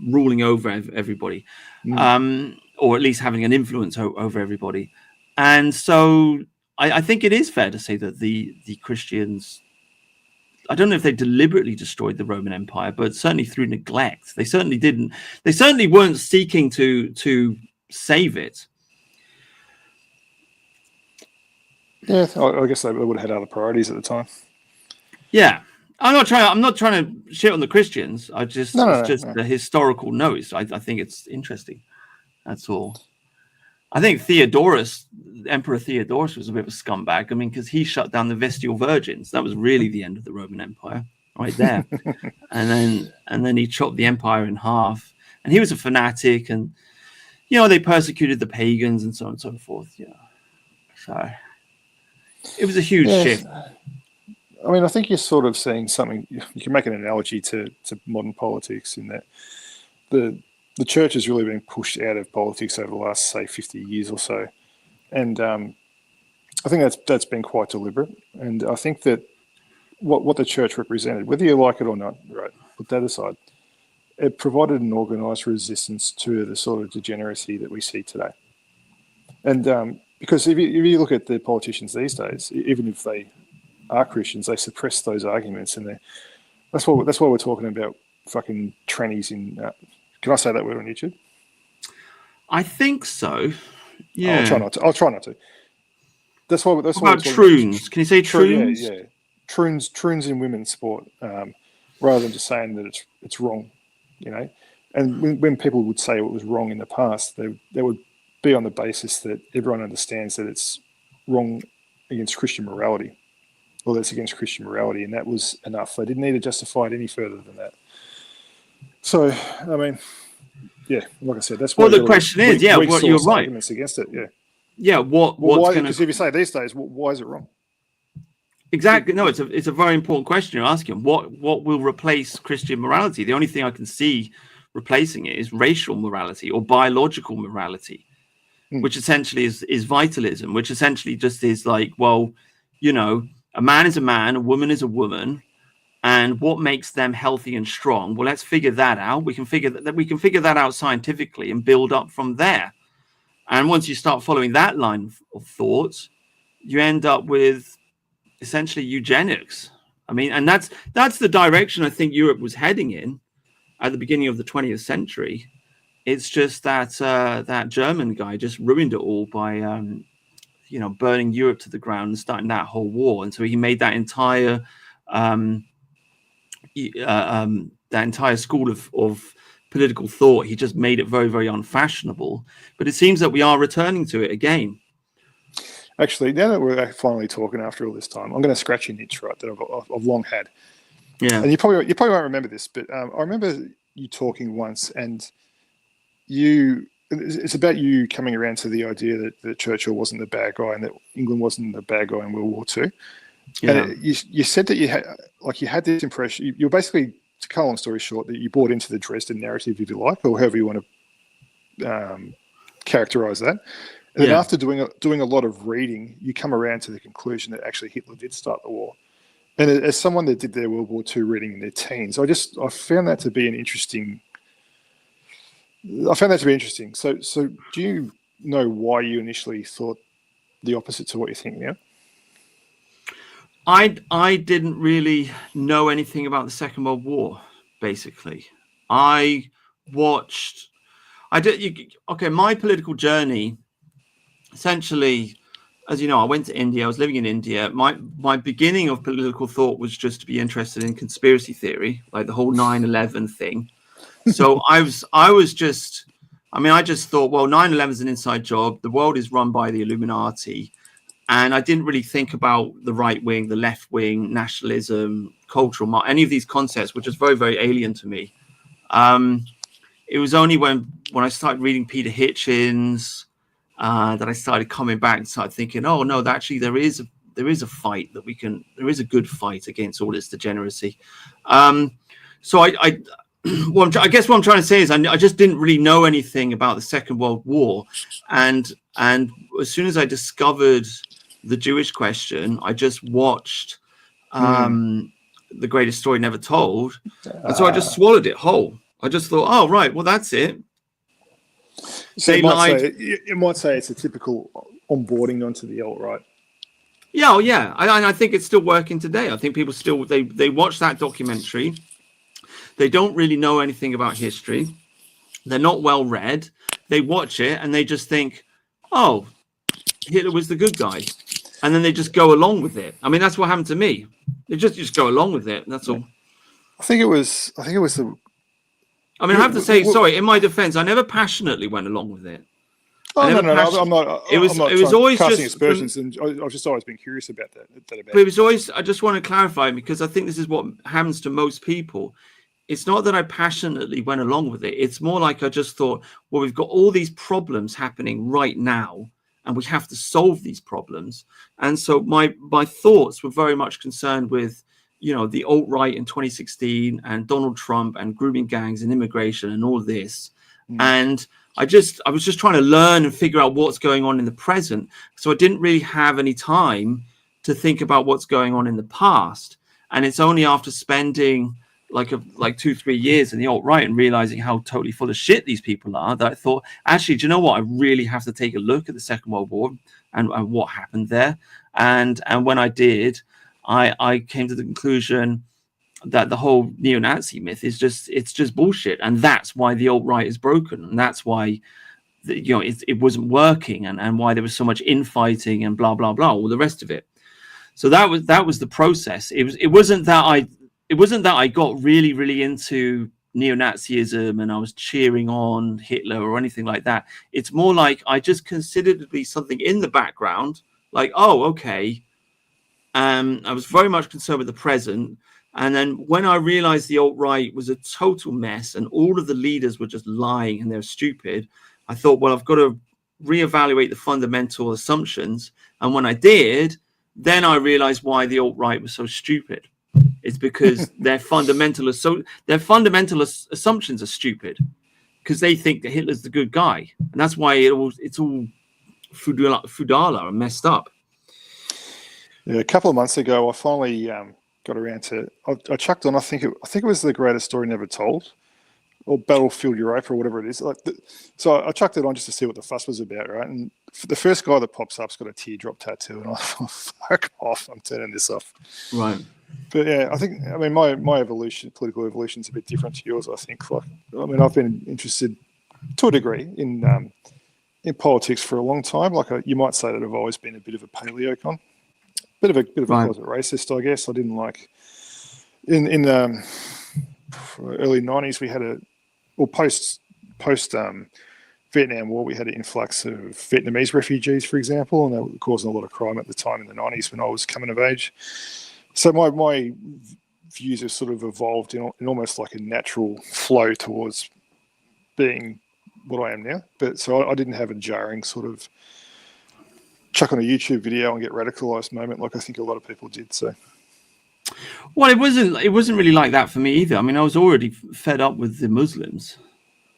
ruling over everybody, or at least having an influence over everybody. And so I think it is fair to say that the Christians, I don't know if they deliberately destroyed the Roman Empire, but certainly through neglect. They certainly weren't seeking to save it. Yeah, I guess they would have had other priorities at the time. Yeah. I'm not trying to shit on the Christians. It's just a historical note. I think it's interesting. That's all. I think Emperor Theodorus was a bit of a scumbag. I mean, because he shut down the Vestal Virgins. That was really the end of the Roman Empire, right there. and then he chopped the empire in half. And he was a fanatic, and they persecuted the pagans and so on and so forth. Yeah. So it was a huge shift. I mean, I think you're sort of seeing something. You can make an analogy to modern politics in that the church has really been pushed out of politics over the last, say, 50 years or so, and I think that's been quite deliberate. And I think that what the church represented, whether you like it or not, right, put that aside, it provided an organised resistance to the sort of degeneracy that we see today. And because if you look at the politicians these days, even if they are Christians, they suppress those arguments, and that's why we're talking about fucking trannies in. Can I say that word on YouTube? I think so. Yeah. I'll try not to. That's why. That's What why about troons? Can you say troons? Yeah. Troons in women's sport, rather than just saying that it's wrong, you know. And when people would say it was wrong in the past, they would be on the basis that everyone understands that it's wrong against Christian morality, or that's against Christian morality, and that was enough. They didn't need to justify it any further than that. So, I mean, yeah, like I said, that's why. Well, the question is, well, you're right. Arguments against it, yeah. Yeah, why? Because if you say these days, why is it wrong? Exactly. No, it's a very important question you're asking. What will replace Christian morality? The only thing I can see replacing it is racial morality or biological morality, which essentially is vitalism, which essentially just is like, well, you know, a man is a man, a woman is a woman, and what makes them healthy and strong? Well, let's figure that out. We can figure that out scientifically and build up from there. And once you start following that line of thought, you end up with essentially eugenics. I mean, and that's the direction I think Europe was heading in at the beginning of the 20th century. It's just that that German guy just ruined it all by you know, burning Europe to the ground and starting that whole war. And so he made that entire school of political thought. He just made it very, very unfashionable. But it seems that we are returning to it again. Actually, now that we're finally talking after all this time, I'm going to scratch an itch, right, that I've long had. Yeah. And you probably won't remember this, but I remember you talking once, and it's about you coming around to the idea that Churchill wasn't the bad guy and that England wasn't the bad guy in World War II. Yeah. And you said that you had this impression. You're basically, to cut a long story short, that you bought into the Dresden narrative, if you like, or however you want to characterize that. And then after doing a lot of reading, you come around to the conclusion that actually Hitler did start the war. And as someone that did their World War II reading in their teens, I found that to be interesting. So do you know why you initially thought the opposite to what you think now? I didn't really know anything about the Second World War, basically. My political journey, essentially, as you know, I went to India. I was living in India. My beginning of political thought was just to be interested in conspiracy theory, like the whole 9/11 thing. So I just thought, well, 9/11 is an inside job. The world is run by the Illuminati. And I didn't really think about the right wing, the left wing, nationalism, cultural, any of these concepts, which is very, very alien to me. It was only when I started reading Peter Hitchens that I started coming back and started thinking, oh no, actually there is a fight that there is a good fight against all this degeneracy. So I guess what I'm trying to say is I just didn't really know anything about the Second World War, and as soon as I discovered the Jewish question, I just watched The Greatest Story Never Told, and so I just swallowed it whole. I just thought, oh right, well that's it. So you might say it's a typical onboarding onto the alt-right. Yeah, oh, yeah. I think it's still working today. I think people still they watch that documentary. They don't really know anything about history. They're not well read. They watch it and they just think, oh, Hitler was the good guy. And then they just go along with it. I mean, that's what happened to me. They just go along with it. That's all. I think it was the... I mean, I have to say, sorry, in my defense, I never passionately went along with it. Oh, no, I'm not. It was always casting just aspersions, and I've just always been curious about that. But it was always, I just want to clarify, because I think this is what happens to most people. It's not that I passionately went along with it. It's more like I just thought, well, we've got all these problems happening right now, and we have to solve these problems. And so my thoughts were very much concerned with, you know, the alt-right in 2016 and Donald Trump and grooming gangs and immigration and all this. And I was just trying to learn and figure out what's going on in the present. So I didn't really have any time to think about what's going on in the past. And it's only after spending like 2-3 years in the alt-right and realizing how totally full of shit these people are that I thought, actually, do you know what? I really have to take a look at the Second World War and what happened there. And when I did, I came to the conclusion that the whole neo-Nazi myth is just bullshit, and that's why the alt-right is broken, and that's why it wasn't working, and why there was so much infighting and blah blah blah, all the rest of it. So that was the process. It wasn't that I got really into neo-Nazism and I was cheering on Hitler or anything like that. It's more like I just considered it to be something in the background, like, oh, okay. I was very much concerned with the present. And then when I realized the alt-right was a total mess and all of the leaders were just lying and they're stupid, I thought, well, I've got to reevaluate the fundamental assumptions. And when I did, then I realized why the alt-right was so stupid. It's because their fundamental assumptions are stupid, because they think that Hitler's the good guy, and that's why it's all Fudala and messed up. Yeah, a couple of months ago, I finally got around to. I chucked on. I think it was The Greatest Story Never Told, or Battlefield Europa, or whatever it is. So I chucked it on just to see what the fuss was about, right? And the first guy that pops up's got a teardrop tattoo, and I thought, fuck off! I'm turning this off. Right. But yeah, I mean, my political evolution is a bit different to yours. I think. I've been interested to a degree in politics for a long time. You might say that I've always been a bit of a paleocon, bit of a closet racist, I guess. I didn't like in early 90s we had post Vietnam War, we had an influx of Vietnamese refugees, for example, and they were causing a lot of crime at the time in the 90s when I was coming of age. So my views have sort of evolved in almost like a natural flow towards being what I am now. But so I didn't have a jarring sort of chuck on a YouTube video and get radicalized moment like I think a lot of people did. So, well, it wasn't really like that for me either. I mean, I was already fed up with the Muslims,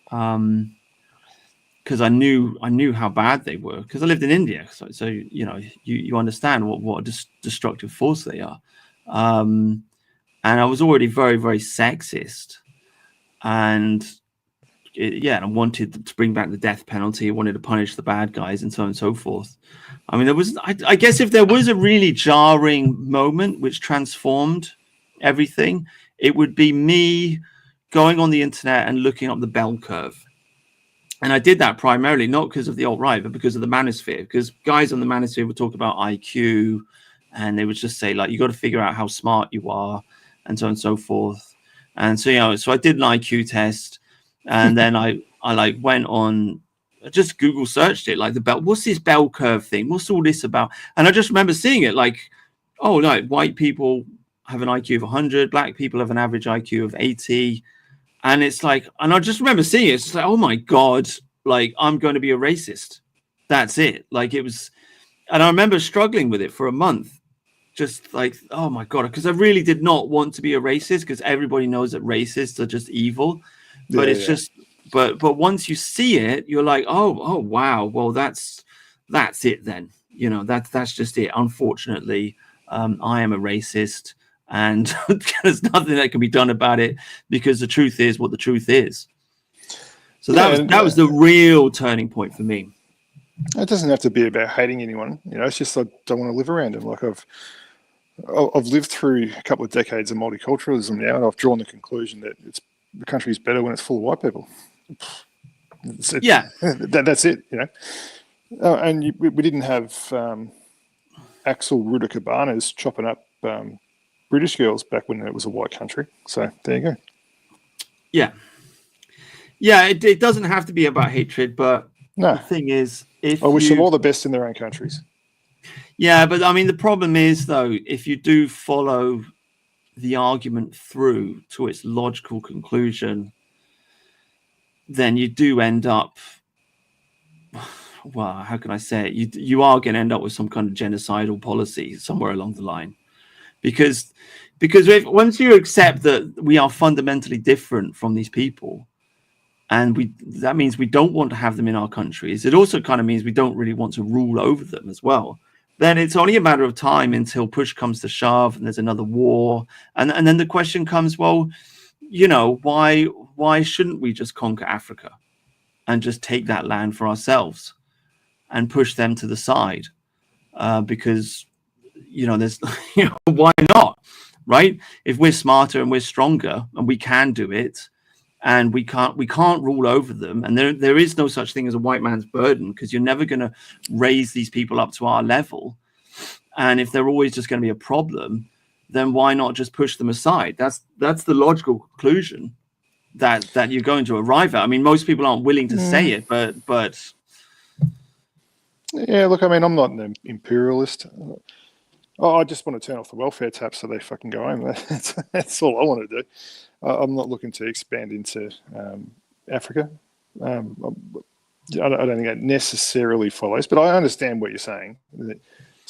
because I knew how bad they were, because I lived in India. So you understand what a destructive force they are. And I was already very, very sexist, and I wanted to bring back the death penalty. I wanted to punish the bad guys, and so on and so forth. I mean, I guess if there was a really jarring moment which transformed everything, it would be me going on the internet and looking up the bell curve. And I did that primarily not because of the alt-right, but because of the manosphere. Because guys on the manosphere would talk about IQ, and they would just say, like, you got to figure out how smart you are, and so on and so forth. And so, so I did an IQ test, and then I went on, just Google searched it, like what's this bell curve thing? What's all this about? And I just remember seeing it like, oh, no, white people have an IQ of 100, black people have an average IQ of 80. And it's like, and I just remember seeing it. It's like, oh my God, like, I'm going to be a racist. That's it. Like, it was, and I remember struggling with it for a month. Just like, oh my God, because I really did not want to be a racist, because everybody knows that racists are just evil. But just, but once you see it, you're like, oh wow, well that's it then. That's just it. Unfortunately, I am a racist, and there's nothing that can be done about it, because the truth is what the truth is. So that was the real turning point for me. It doesn't have to be about hating anyone. It's just I don't want to live around them. Like I've lived through a couple of decades of multiculturalism now, and I've drawn the conclusion that the country's better when it's full of white people. That's it. And we didn't have Axel Rudicabanas chopping up British girls back when it was a white country. So there you go. Yeah. It doesn't have to be about hatred, but the thing is, I wish them all the best in their own countries. Yeah, but I mean, the problem is, though, if you do follow the argument through to its logical conclusion, then you do end up, well, how can I say it? You are going to end up with some kind of genocidal policy somewhere along the line, because once you accept that we are fundamentally different from these people, and that means we don't want to have them in our countries. It also kind of means we don't really want to rule over them as well. Then it's only a matter of time until push comes to shove and there's another war. And then the question comes, well, why shouldn't we just conquer Africa and just take that land for ourselves and push them to the side? Because, there's, why not? Right? If we're smarter and we're stronger and we can do it, and we can't rule over them, and there is no such thing as a white man's burden, because you're never going to raise these people up to our level. And if they're always just going to be a problem, then why not just push them aside? That's the logical conclusion that you're going to arrive at. I mean, most people aren't willing to say it, but yeah, look, I mean, I'm not an imperialist. I just want to turn off the welfare tap so they fucking go home. That's all I want to do. I'm not looking to expand into Africa. I don't think that necessarily follows, but I understand what you're saying.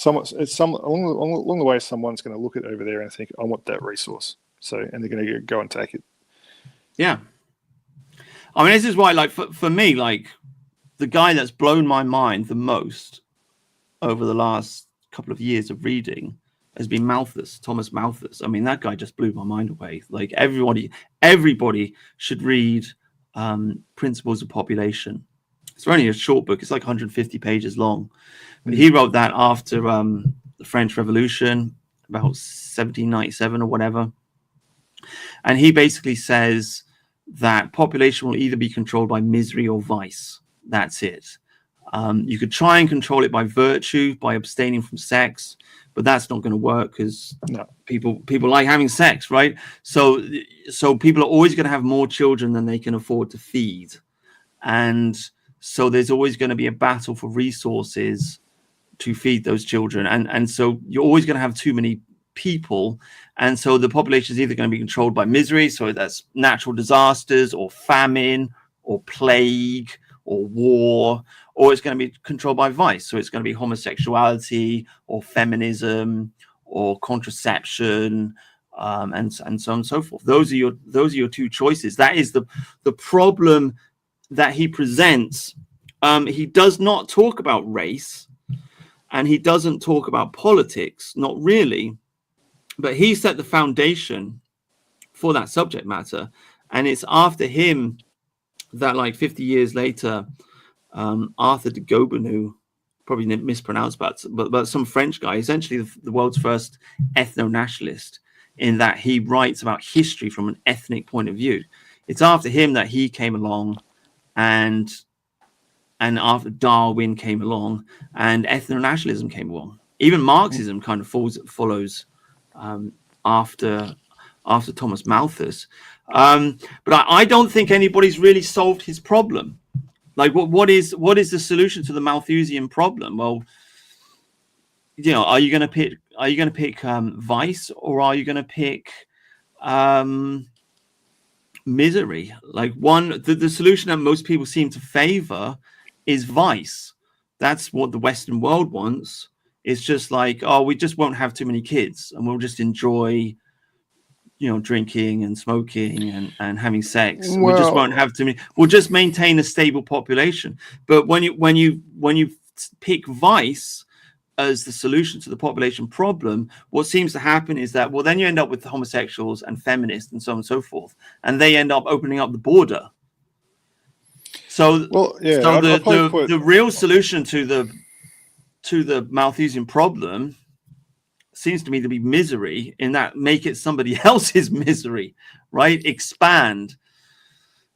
Along the way, someone's going to look at over there and think, I want that resource. And they're going to go and take it. Yeah. I mean, this is why, like, for me, like, the guy that's blown my mind the most over the last couple of years of reading has been Thomas Malthus. I mean, that guy just blew my mind away. Like, everybody should read Principles of Population. It's only a short book. It's like 150 pages long. But he wrote that after the French Revolution, about 1797 or whatever. And he basically says that population will either be controlled by misery or vice. That's it. You could try and control it by virtue, by abstaining from sex, but that's not going to work, because people like having sex, right? So people are always going to have more children than they can afford to feed. And so there's always going to be a battle for resources to feed those children. And so you're always going to have too many people. And so the population is either going to be controlled by misery, so that's natural disasters or famine or plague or war, or it's going to be controlled by vice. So it's going to be homosexuality or feminism or contraception, and so on and so forth. Those are your two choices. That is the problem that he presents. He does not talk about race, and he doesn't talk about politics, not really, but he set the foundation for that subject matter. And it's after him that, like, 50 years later, Arthur de Gobineau, probably mispronounced, but some French guy, essentially the world's first ethno-nationalist, in that he writes about history from an ethnic point of view. It's after him that he came along, and after Darwin came along, and ethno-nationalism came along. Even Marxism kind of follows after Thomas Malthus. But I don't think anybody's really solved his problem. Like, what is the solution to the Malthusian problem? Well, are you going to pick vice, or are you going to pick misery? Like, the solution that most people seem to favor is vice. That's what the Western world wants. It's just like, we just won't have too many kids, and we'll just enjoy, drinking and smoking and having sex. Well, we just won't have too many. We'll just maintain a stable population. But when you pick vice as the solution to the population problem, what seems to happen is that, well, then you end up with homosexuals and feminists and so on and so forth, and they end up opening up the border. So, the real solution to the Malthusian problem seems to me to be misery, in that make it somebody else's misery, right? Expand.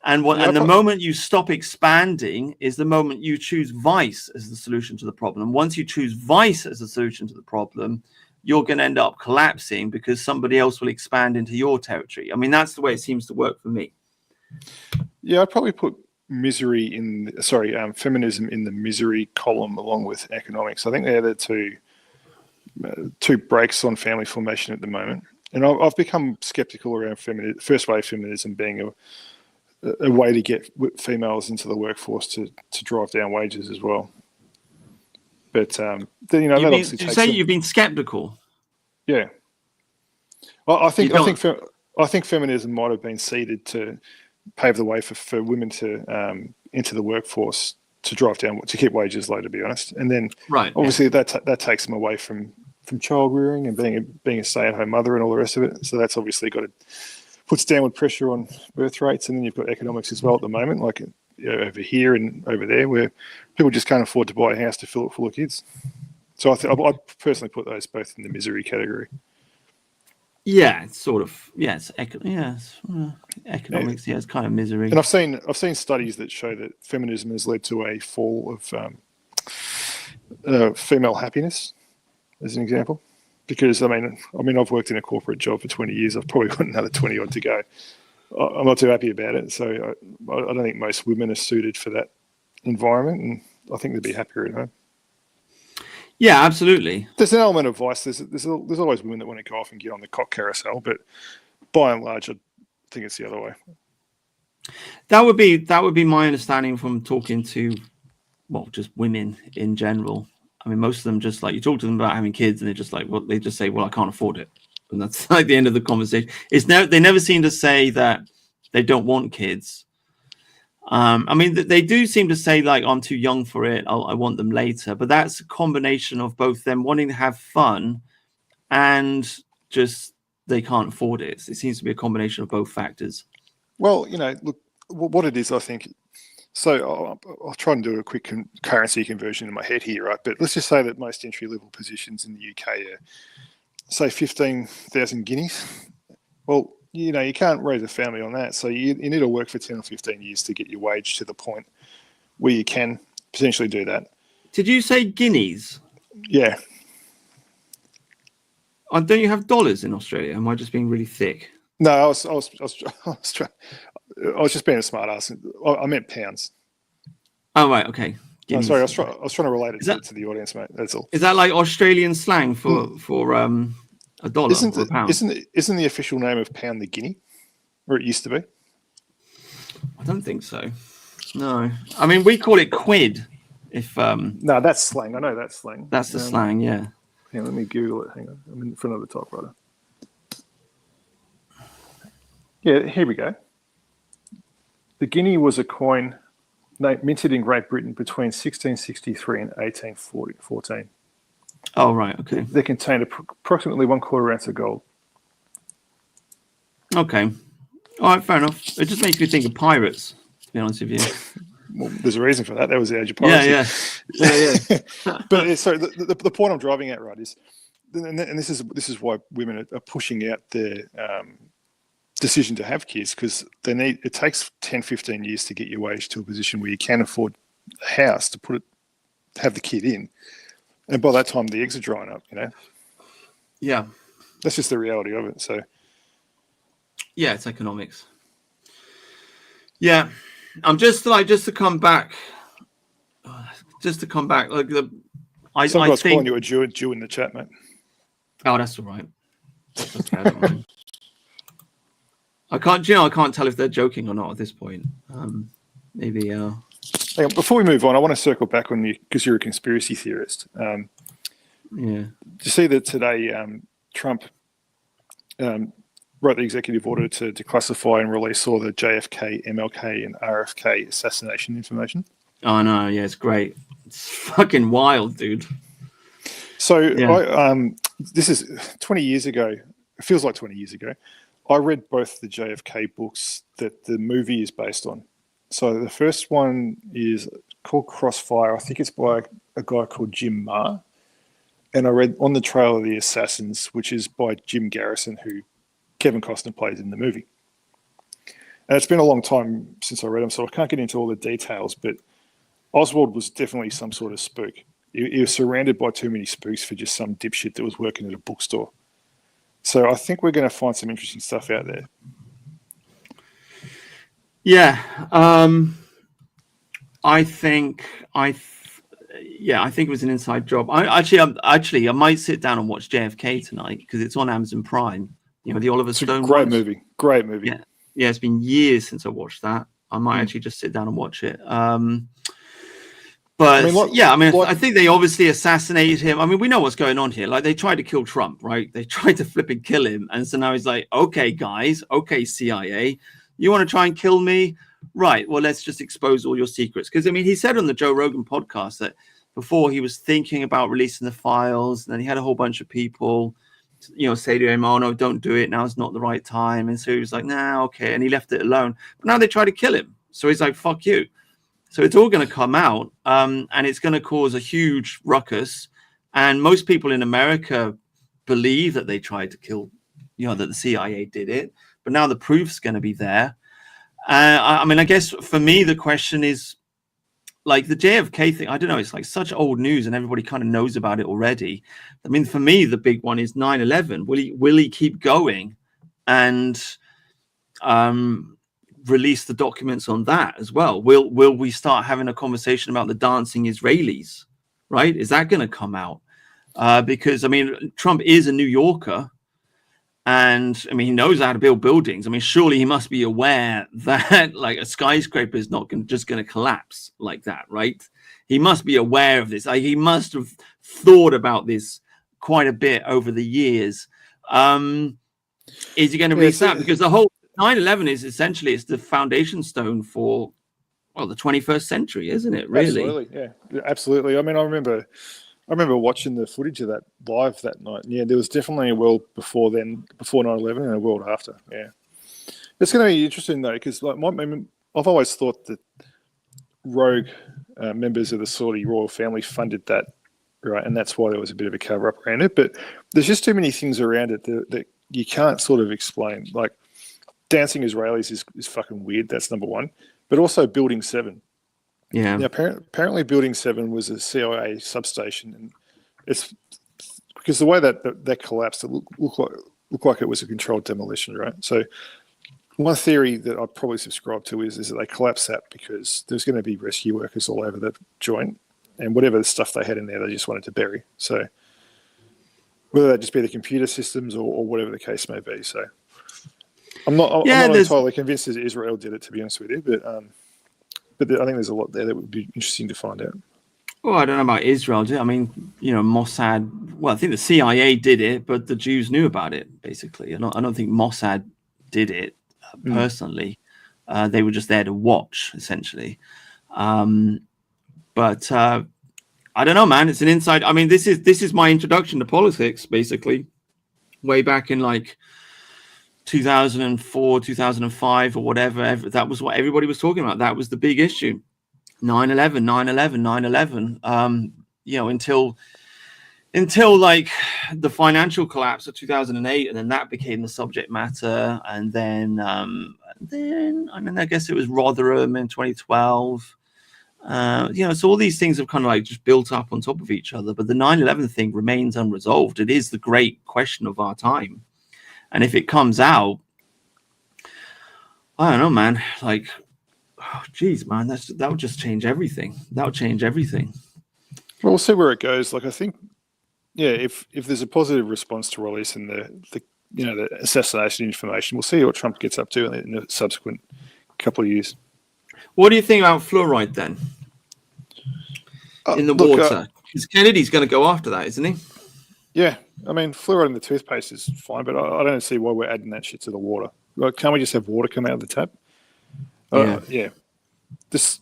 And the moment you stop expanding is the moment you choose vice as the solution to the problem. Once you choose vice as the solution to the problem, you're going to end up collapsing, because somebody else will expand into your territory. I mean, that's the way it seems to work for me. Yeah, I'd probably put feminism in the misery column, along with economics. I think they're the two brakes on family formation at the moment. And I've become skeptical around first wave feminism being a way to get females into the workforce to drive down wages as well. But you've been skeptical. Yeah, I think feminism might have been seeded to pave the way for women to enter the workforce to keep wages low, to be honest. And then obviously that takes them away from child rearing and being a stay-at-home mother and all the rest of it. So that's obviously puts downward pressure on birth rates. And then you've got economics as well at the moment, like over here and over there, where people just can't afford to buy a house to fill it full of kids. So I'd personally put those both in the misery category. Yeah, it's sort of. Yes, economics. Yeah. Yeah, it's kind of misery. And I've seen studies that show that feminism has led to a fall of female happiness, as an example. Because I mean, I've worked in a corporate job for 20 years. I've probably got another 20 odd to go. I'm not too happy about it. So I don't think most women are suited for that environment, and I think they'd be happier at home. Yeah, absolutely. There's an element of vice. There's always women that want to go off and get on the cock carousel, but by and large, I think it's the other way. That would be my understanding from talking to, well, just women in general. I mean, most of them just like you talk to them about having kids, and they're just like, well, they just say, well, I can't afford it, and that's like the end of the conversation. They never seem to say that they don't want kids. I mean, they do seem to say like, I'm too young for it. I want them later, but that's a combination of both them wanting to have fun and just they can't afford it. It seems to be a combination of both factors. Well, look, what it is, I think. So I'll try and do a quick currency conversion in my head here, right? But let's just say that most entry-level positions in the UK are, say, 15,000 guineas. Well, you can't raise a family on that. So you need to work for 10 or 15 years to get your wage to the point where you can potentially do that. Did you say guineas? Yeah. Don't you have dollars in Australia? Am I just being really thick? No, I was just being a smart ass. I meant pounds. Oh, right. Okay. Oh, sorry, I was trying to relate it to the audience, mate. That's all. Is that like Australian slang for a dollar or a pound? Isn't the official name of pound the guinea, or it used to be? I don't think so. No, I mean we call it quid. If no, that's slang. I know that's slang. That's the slang. Yeah. Hang on, let me Google it. Hang on, I'm in front of the typewriter. Yeah, here we go. The guinea was a coin minted in Great Britain between 1663 and 1814. Oh, right. Okay. They contained approximately 1/4 ounce of gold. Okay. All right, fair enough. It just makes me think of pirates, to be honest with you. Well, there's a reason for that. That was the age of piracy. Yeah. But sorry, the point I'm driving at, right, is, and this is why women are pushing out their decision to have kids, because it takes 10, 15 years to get your wage to a position where you can afford a house to have the kid in, and by that time the eggs are drying up. Yeah, that's just the reality of it. So yeah, it's economics. Yeah, I'm just to come back. Like some guy's calling you a Jew in the chat, mate. Oh, that's all right. That's okay, I don't mind. I can't tell if they're joking or not at this point. Maybe. Hang on, before we move on, I want to circle back on you because you're a conspiracy theorist. Yeah. Do you see that today Trump wrote the executive order to declassify and release all the JFK, MLK, and RFK assassination information? Oh no, yeah, it's great. It's fucking wild, dude. So this is 20 years ago. It feels like 20 years ago. I read both the JFK books that the movie is based on. So the first one is called Crossfire. I think it's by a guy called Jim Marr. And I read On the Trail of the Assassins, which is by Jim Garrison, who Kevin Costner plays in the movie. And it's been a long time since I read them, so I can't get into all the details, but Oswald was definitely some sort of spook. He was surrounded by too many spooks for just some dipshit that was working at a bookstore. So I think we're going to find some interesting stuff out there. Yeah, I think it was an inside job. I might sit down and watch JFK tonight because it's on Amazon Prime. The Oliver Stone. Great movie. Yeah, it's been years since I watched that. I might actually just sit down and watch it. But I think they obviously assassinated him. I mean, we know what's going on here. Like, they tried to kill Trump, right? They tried to flip and kill him. And so now he's like, okay, guys, okay, CIA, you want to try and kill me? Right. Well, let's just expose all your secrets. Because, I mean, he said on the Joe Rogan podcast that before he was thinking about releasing the files, and then he had a whole bunch of people, say to him, oh, no, don't do it. Now it's not the right time. And so he was like, nah, okay. And he left it alone. But now they try to kill him. So he's like, fuck you. So it's all going to come out, and it's going to cause a huge ruckus. And most people in America believe that they tried to kill that the CIA did it, but now the proof's going to be there. I mean, I guess for me, the question is, like the JFK thing, I don't know, it's like such old news and everybody kind of knows about it already. I mean, for me, the big one is 9/11. Will he keep going and release the documents on that as well? Will we start having a conversation about the dancing Israelis, right? Is that going to come out? Because, I mean, Trump is a New Yorker. And I mean, he knows how to build buildings. I mean, surely he must be aware that like a skyscraper is not just going to collapse like that, right? He must be aware of this. Like, he must have thought about this quite a bit over the years. Is he going to release that? Because the whole 9/11 is essentially, it's the foundation stone for, well, the 21st century, isn't it? Really? Absolutely, yeah, absolutely. I mean, I remember watching the footage of that live that night. Yeah, there was definitely a world before 9/11, and a world after. Yeah, it's going to be interesting though, because like I've always thought that rogue members of the Saudi royal family funded that, right, and that's why there was a bit of a cover up around it. But there's just too many things around it that you can't sort of explain. Like dancing Israelis is fucking weird. That's number one. But also Building 7. Yeah. Now, apparently, Building 7 was a CIA substation, and it's because the way that collapsed, it looked like it was a controlled demolition, right? So, one theory that I'd probably subscribe to is that they collapsed that because there's going to be rescue workers all over the joint, and whatever the stuff they had in there, they just wanted to bury. So, whether that just be the computer systems or whatever the case may be. So, I'm not entirely convinced that Israel did it, to be honest with you, but I think there's a lot there that would be interesting to find out. Well, I don't know about Israel. I mean, Mossad. Well, I think the CIA did it, but the Jews knew about it. Basically, I don't think Mossad did it personally. They were just there to watch, essentially. But I don't know, man. It's an inside. I mean, this is my introduction to politics, basically, way back in like 2004, 2005 or whatever. That was what everybody was talking about. That was the big issue. 9/11, 9/11, 9/11. Until like the financial collapse of 2008, and then that became the subject matter. And then I mean, I guess it was Rotherham in 2012. So all these things have kind of like just built up on top of each other. But the 9/11 thing remains unresolved. It is the great question of our time. And if it comes out, I don't know, man. Like, oh, geez, man, that would just change everything. That would change everything. Well, we'll see where it goes. Like, I think, yeah, if there's a positive response to releasing the assassination information, we'll see what Trump gets up to in the subsequent couple of years. What do you think about fluoride then in the water? Because Kennedy's going to go after that, isn't he? Yeah, I mean, fluoride in the toothpaste is fine, but I don't see why we're adding that shit to the water. Like, can't we just have water come out of the tap? Yeah. This,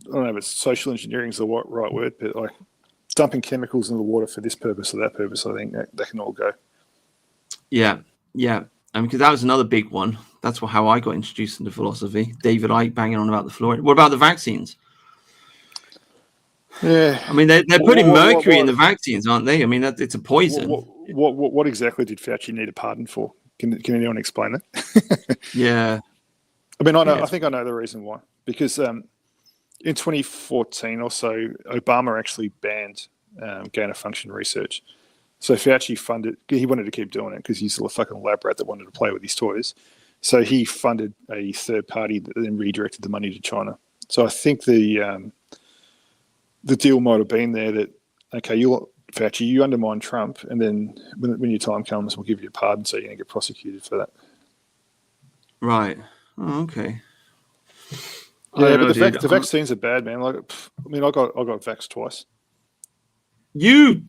I don't know if it's social engineering is the right word, but like dumping chemicals in the water for this purpose or that purpose, I think that can all go. Yeah. I mean, because that was another big one. That's how I got introduced into philosophy. David Icke banging on about the fluoride. What about the vaccines? Yeah, I mean, they're putting mercury in the vaccines, aren't they? I mean, it's a poison. What exactly did Fauci need a pardon for? Can anyone explain that? Yeah, I mean, I know. I think I know the reason why. Because in 2014 or so, Obama actually banned gain of function research. So Fauci funded. He wanted to keep doing it because he's a fucking lab rat that wanted to play with his toys. So he funded a third party that then redirected the money to China. So I think the deal might have been there that, okay, Fauci, you undermine Trump, and then when your time comes, we'll give you a pardon, so you're going to get prosecuted for that. Right. Oh, okay. Yeah, but the vaccines are bad, man. Like, I mean, I got vaxxed twice. You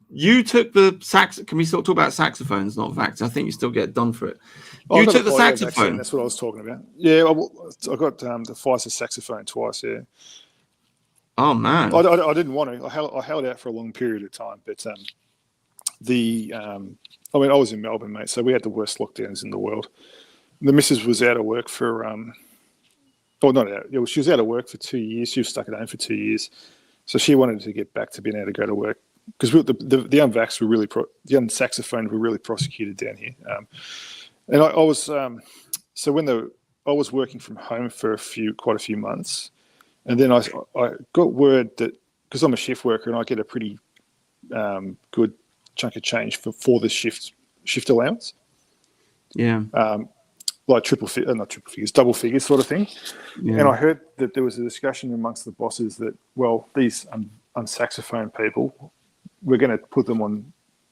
took the sax. Can we still talk about saxophones, not vax? I think you still get done for it. You took the saxophone. Vaccine, that's what I was talking about. Yeah, I got the Pfizer saxophone twice. Yeah. Oh man, I didn't want to. I held out for a long period of time, but I mean, I was in Melbourne, mate, so we had the worst lockdowns in the world. The missus was out of work for not out. She was out of work for 2 years. She was stuck at home for 2 years, so she wanted to get back to being able to go to work because the unvaxxed were really the unsaxophoned were really prosecuted down here, and I was so when I was working from home for quite a few months, and then I got word that because I'm a shift worker and I get a pretty good chunk of change for the shift allowance. Yeah. Like not triple figures, double figures sort of thing. Yeah. And I heard that there was a discussion amongst the bosses that, well, these unsaxophone people, we're going to put them on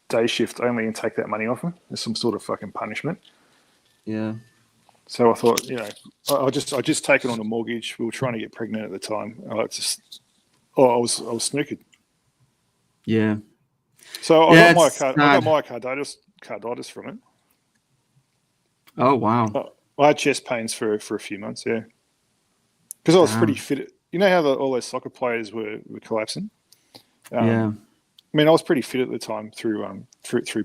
day shift only and take that money off them. There's some sort of fucking punishment. Yeah. So I thought, I just taken on a mortgage. We were trying to get pregnant at the time. I was snookered. Yeah. So I got myocarditis from it. Oh wow! I had chest pains for a few months, yeah, because I was pretty fit. You know how all those soccer players were collapsing. Yeah. I mean, I was pretty fit at the time through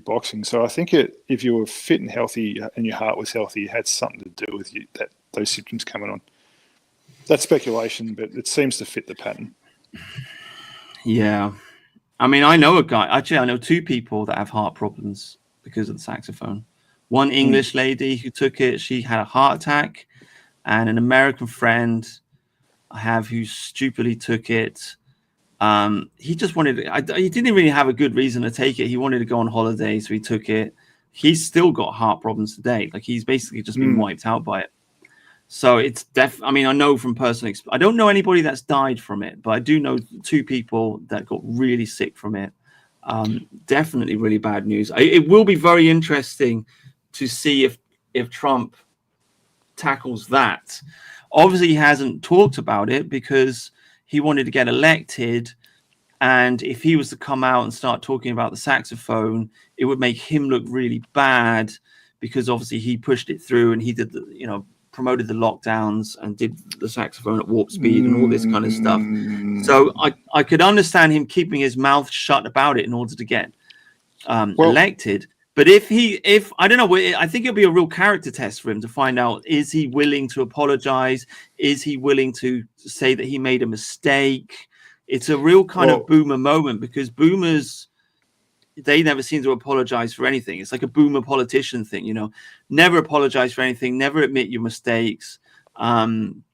boxing. So I think if you were fit and healthy and your heart was healthy, it had something to do with those symptoms coming on. That's speculation, but it seems to fit the pattern. Yeah, I mean, I know a guy. Actually, I know two people that have heart problems because of the saxophone. One English lady who took it, she had a heart attack, and an American friend I have who stupidly took it. He just wanted he didn't really have a good reason to take it. He wanted to go on holiday, so he took it. He's still got heart problems today. Like, he's basically just been wiped out by it. So it's I mean, I know from personal experience. I don't know anybody that's died from it, but I do know two people that got really sick from it. Definitely really bad news. It will be very interesting to see if Trump tackles that. Obviously, he hasn't talked about it because he wanted to get elected. And if he was to come out and start talking about the saxophone, it would make him look really bad, because obviously he pushed it through and he did promoted the lockdowns and did the saxophone at warp speed and all this kind of stuff. So I could understand him keeping his mouth shut about it in order to get elected. But if I don't know, I think it'll be a real character test for him to find out, is he willing to apologize? Is he willing to say that he made a mistake? It's a real kind of boomer moment, because boomers, they never seem to apologize for anything. It's like a boomer politician thing, never apologize for anything, never admit your mistakes. And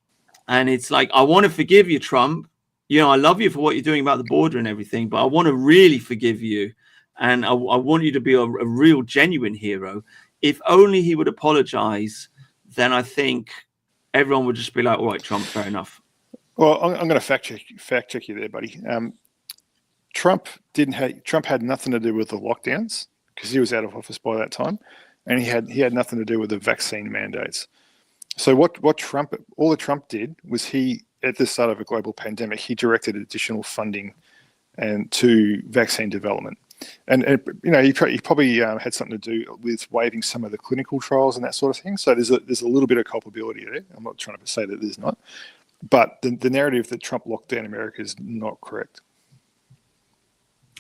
it's like, I want to forgive you, Trump. I love you for what you're doing about the border and everything, but I want to really forgive you. And I want you to be a real, genuine hero. If only he would apologize, then I think everyone would just be like, all right, Trump, fair enough. Well, I'm going to fact check you there, buddy. Trump had nothing to do with the lockdowns, because he was out of office by that time, and he had nothing to do with the vaccine mandates. So what Trump did was, he, at the start of a global pandemic, he directed additional funding and to vaccine development. And he probably had something to do with waiving some of the clinical trials and that sort of thing. So there's a little bit of culpability there. I'm not trying to say that there's not, but the narrative that Trump locked down America is not correct.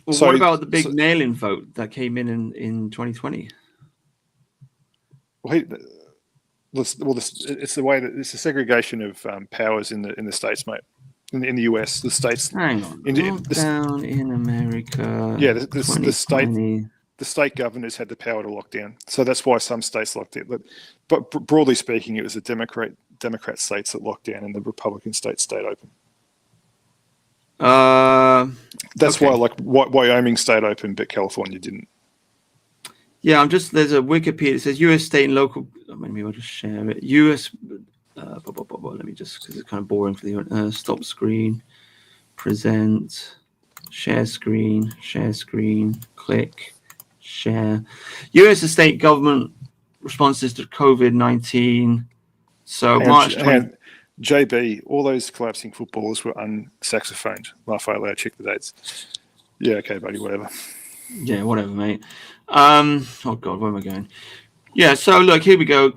Well, what about the big mail-in vote that came in 2020? Well, it's the way that it's the segregation of powers in the states, mate. In the US, the states. Hang on. Lockdown in America. Yeah, the state governors had the power to lock down, so that's why some states locked it. But broadly speaking, it was the Democrat states that locked down, and the Republican states stayed open. That's why, like, Wyoming stayed open, but California didn't. Yeah, there's a Wikipedia. It says U.S. state and local. Maybe I'll just share it. U.S. Let me just, because it's kind of boring for the stop screen, present, share screen, click, share. U.S. and state government responses to COVID-19. So March 20. JB, all those collapsing footballers were unsaxophoned. Laugh out loud, check the dates. Yeah, okay, buddy, whatever. Yeah, whatever, mate. Oh God, where am I going? Yeah, so look, here we go.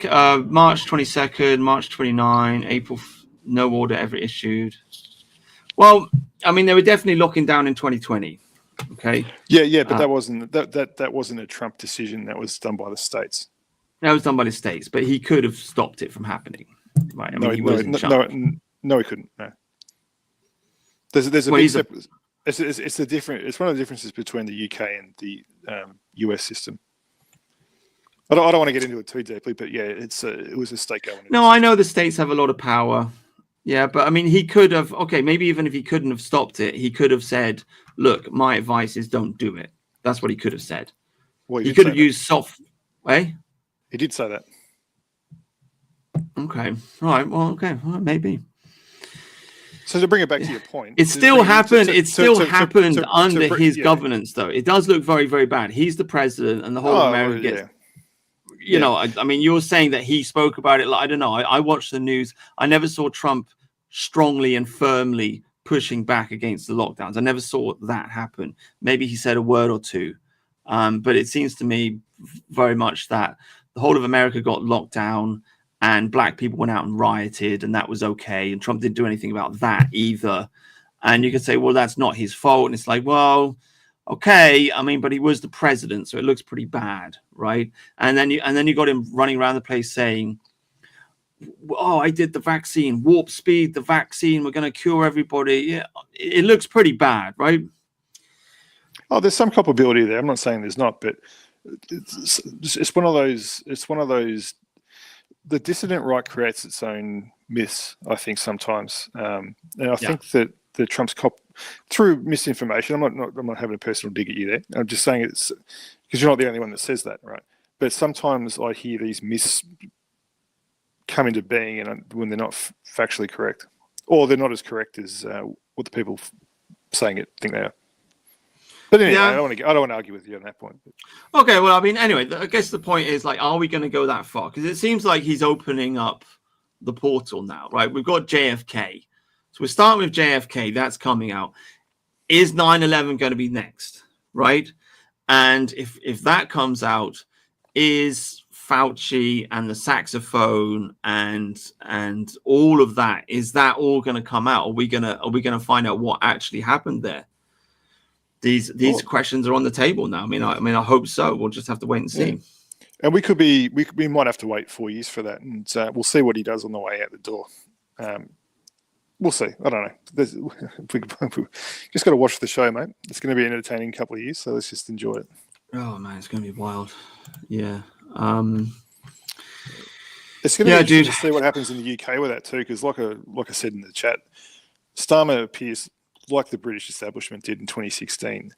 March 22nd, March 29, April, no order ever issued. Well, I mean, they were definitely locking down in 2020. Okay. Yeah, but that wasn't a Trump decision. That was done by the states. That was done by the states, but he could have stopped it from happening. Right. I mean, he was in charge. No, he couldn't. No. There's a It's the different. It's one of the differences between the UK and the US system. I don't want to get into it too deeply, but yeah, it was a state government. No, I know the states have a lot of power. Yeah, but I mean, he could have, okay, maybe even if he couldn't have stopped it, he could have said, look, my advice is don't do it. That's what he could have said. Well, he could have used soft way. He did say that. Okay. Right. Well, okay. Well, maybe. So to bring it back to your point, it still happened. It still happened under his governance, though. It does look very, very bad. He's the president, and the whole of America gets. Yeah. You know, I mean, you're saying that he spoke about it. Like, I don't know. I watched the news. I never saw Trump strongly and firmly pushing back against the lockdowns. I never saw that happen. Maybe he said a word or two, but it seems to me very much that the whole of America got locked down. And black people went out and rioted, and that was okay. And Trump didn't do anything about that either. And you could say, well, that's not his fault. And it's like, well, okay. I mean, but he was the president, so it looks pretty bad, right? And then you got him running around the place saying, oh, I did the vaccine, warp speed, the vaccine, we're going to cure everybody. Yeah, it looks pretty bad, right? Oh, there's some culpability there. I'm not saying there's not, but it's one of those. It's one of those. The dissident right creates its own myths, I think, sometimes, and I think that the Trump's through misinformation. I'm not having a personal dig at you there. I'm just saying it's because you're not the only one that says that, right? But sometimes I hear these myths come into being, and when they're not factually correct, or they're not as correct as what the people saying it think they are. But anyway, I don't want to argue with you on that point. But. Okay, well, I mean, anyway, I guess the point is, like, are we going to go that far? Because it seems like he's opening up the portal now, right? We've got JFK. So we're starting with JFK. That's coming out. Is 9/11 going to be next, right? And if that comes out, is Fauci and the saxophone and all of that, is that all going to come out? Are we gonna find out what actually happened there? These questions are on the table now. I mean, I hope so. We'll just have to wait and see. Yeah. And we might have to wait 4 years for that, and we'll see what he does on the way out the door. We'll see. I don't know. We just got to watch the show, mate. It's going to be an entertaining couple of years, so let's just enjoy it. Oh man, it's going to be wild. Yeah. It's going to be interesting to see what happens in the UK with that too, because like I said in the chat, Starmer appears like the British establishment did in 2016,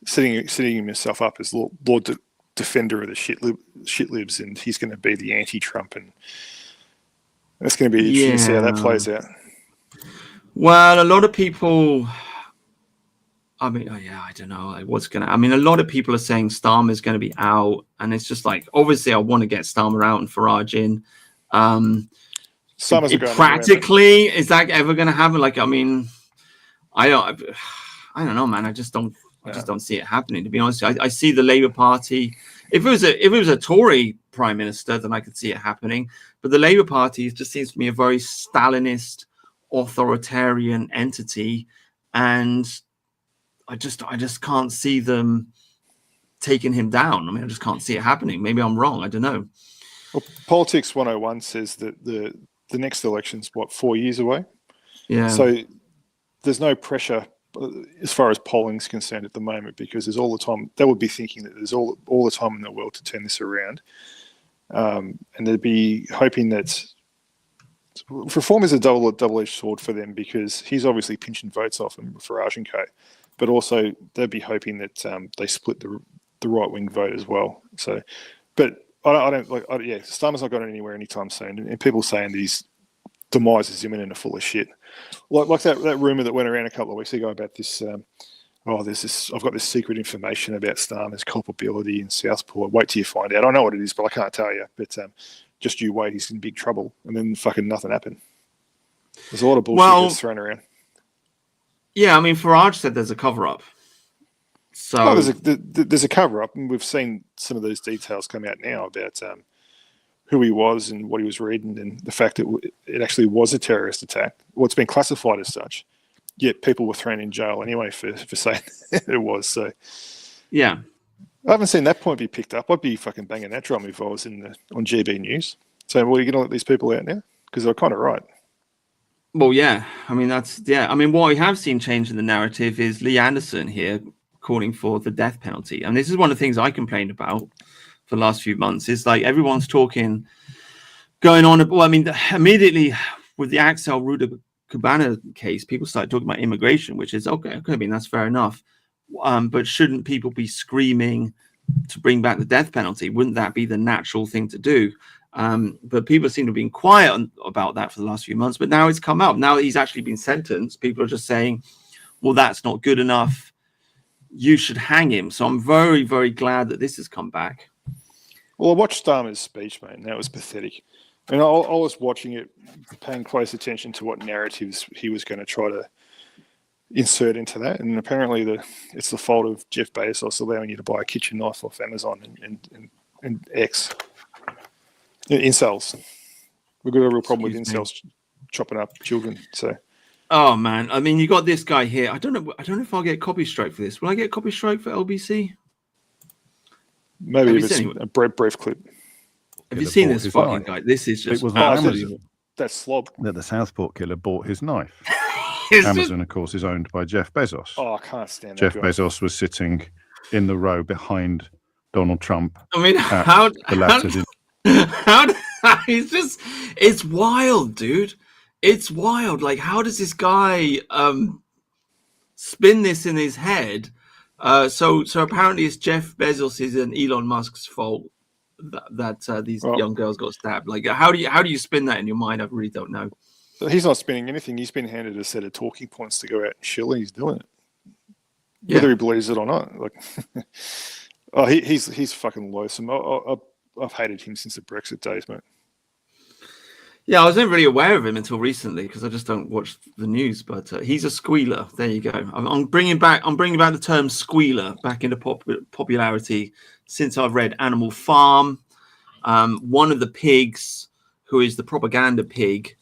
setting himself up as Lord Defender of the shitlibs, and he's going to be the anti-Trump, and that's going to be interesting to see how that plays out. Well, a lot of people, I mean, I don't know, like, what's going to, I mean, a lot of people are saying Starmer's going to be out, and it's just like, obviously I want to get Starmer out and Farage in. Practically, is that ever going to happen? Like, I mean, I don't know, man. I just don't see it happening, to be honest. I see the Labour Party. If it was a Tory prime minister, then I could see it happening. But the Labour Party just seems to me a very Stalinist, authoritarian entity, and I just can't see them taking him down. I mean, I just can't see it happening. Maybe I'm wrong. I don't know. Well, Politics 101 says that the next election's 4 years away. Yeah. So there's no pressure as far as polling's concerned at the moment, because there's all the time. They would be thinking that there's all the time in the world to turn this around, and they'd be hoping that reform is a double-edged sword for them, because he's obviously pinching votes off him, Farage and co. But also they'd be hoping that they split the right-wing vote as well. So, but I don't like. Starmer's not going anywhere anytime soon, and people saying these demise is imminent and full of shit. Like that rumor that went around a couple of weeks ago about this. I've got this secret information about Starmer's culpability in Southport. Wait till you find out. I know what it is, but I can't tell you. But just you wait. He's in big trouble. And then fucking nothing happened. There's a lot of bullshit that's thrown around. Yeah, I mean, Farage said there's a cover-up. So there's a cover-up, and we've seen some of those details come out now about who he was and what he was reading, and the fact that it actually was a terrorist attack. Well, it's been classified as such. Yet people were thrown in jail anyway for saying it was. So, yeah, I haven't seen that point be picked up. I'd be fucking banging that drum if I was on GB News. So, well, you're going to let these people out now? Because they're kind of right. Well, yeah. I mean, I mean, what we have seen change in the narrative is Lee Anderson here calling for the death penalty. And this is one of the things I complained about for the last few months. Is like everyone's going on. Well, I mean, immediately with the Axel Ruda Cabana case, people started talking about immigration, which is okay. I mean, that's fair enough. But shouldn't people be screaming to bring back the death penalty? Wouldn't that be the natural thing to do? But people seem to have been quiet about that for the last few months. But now it's come up. Now that he's actually been sentenced, people are just saying, well, that's not good enough. You should hang him. So I'm very, very glad that this has come back. Well, I watched Starmer's speech, mate, and that was pathetic. And I was watching it, paying close attention to what narratives he was going to try to insert into that. And apparently it's the fault of Jeff Bezos allowing you to buy a kitchen knife off Amazon and X. Incels. We've got a real problem with incels chopping up children. So, oh man, I mean, you got this guy here. I don't know if I'll get copy strike for this. Will I get copy strike for LBC? Maybe if it's a brief clip. Have you seen this fucking guy? This is just that's slob. That the Southport killer bought his knife. It's Amazon, of course, is owned by Jeff Bezos. Oh, I can't stand Jeff that guy. Bezos was sitting in the row behind Donald Trump. I mean, it's wild, dude. It's wild. Like, how does this guy spin this in his head? So apparently it's Jeff Bezos' and Elon Musk's fault that these young girls got stabbed. Like, how do you spin that in your mind? I really don't know. He's not spinning anything. He's been handed a set of talking points to go out and shill, and he's doing it. Whether he believes it or not. Like, he's fucking loathsome. I've hated him since the Brexit days, mate. Yeah, I was never really aware of him until recently because I just don't watch the news. But he's a squealer. There you go. I'm bringing back the term squealer back into popularity since I've read Animal Farm. One of the pigs, who is the propaganda pig,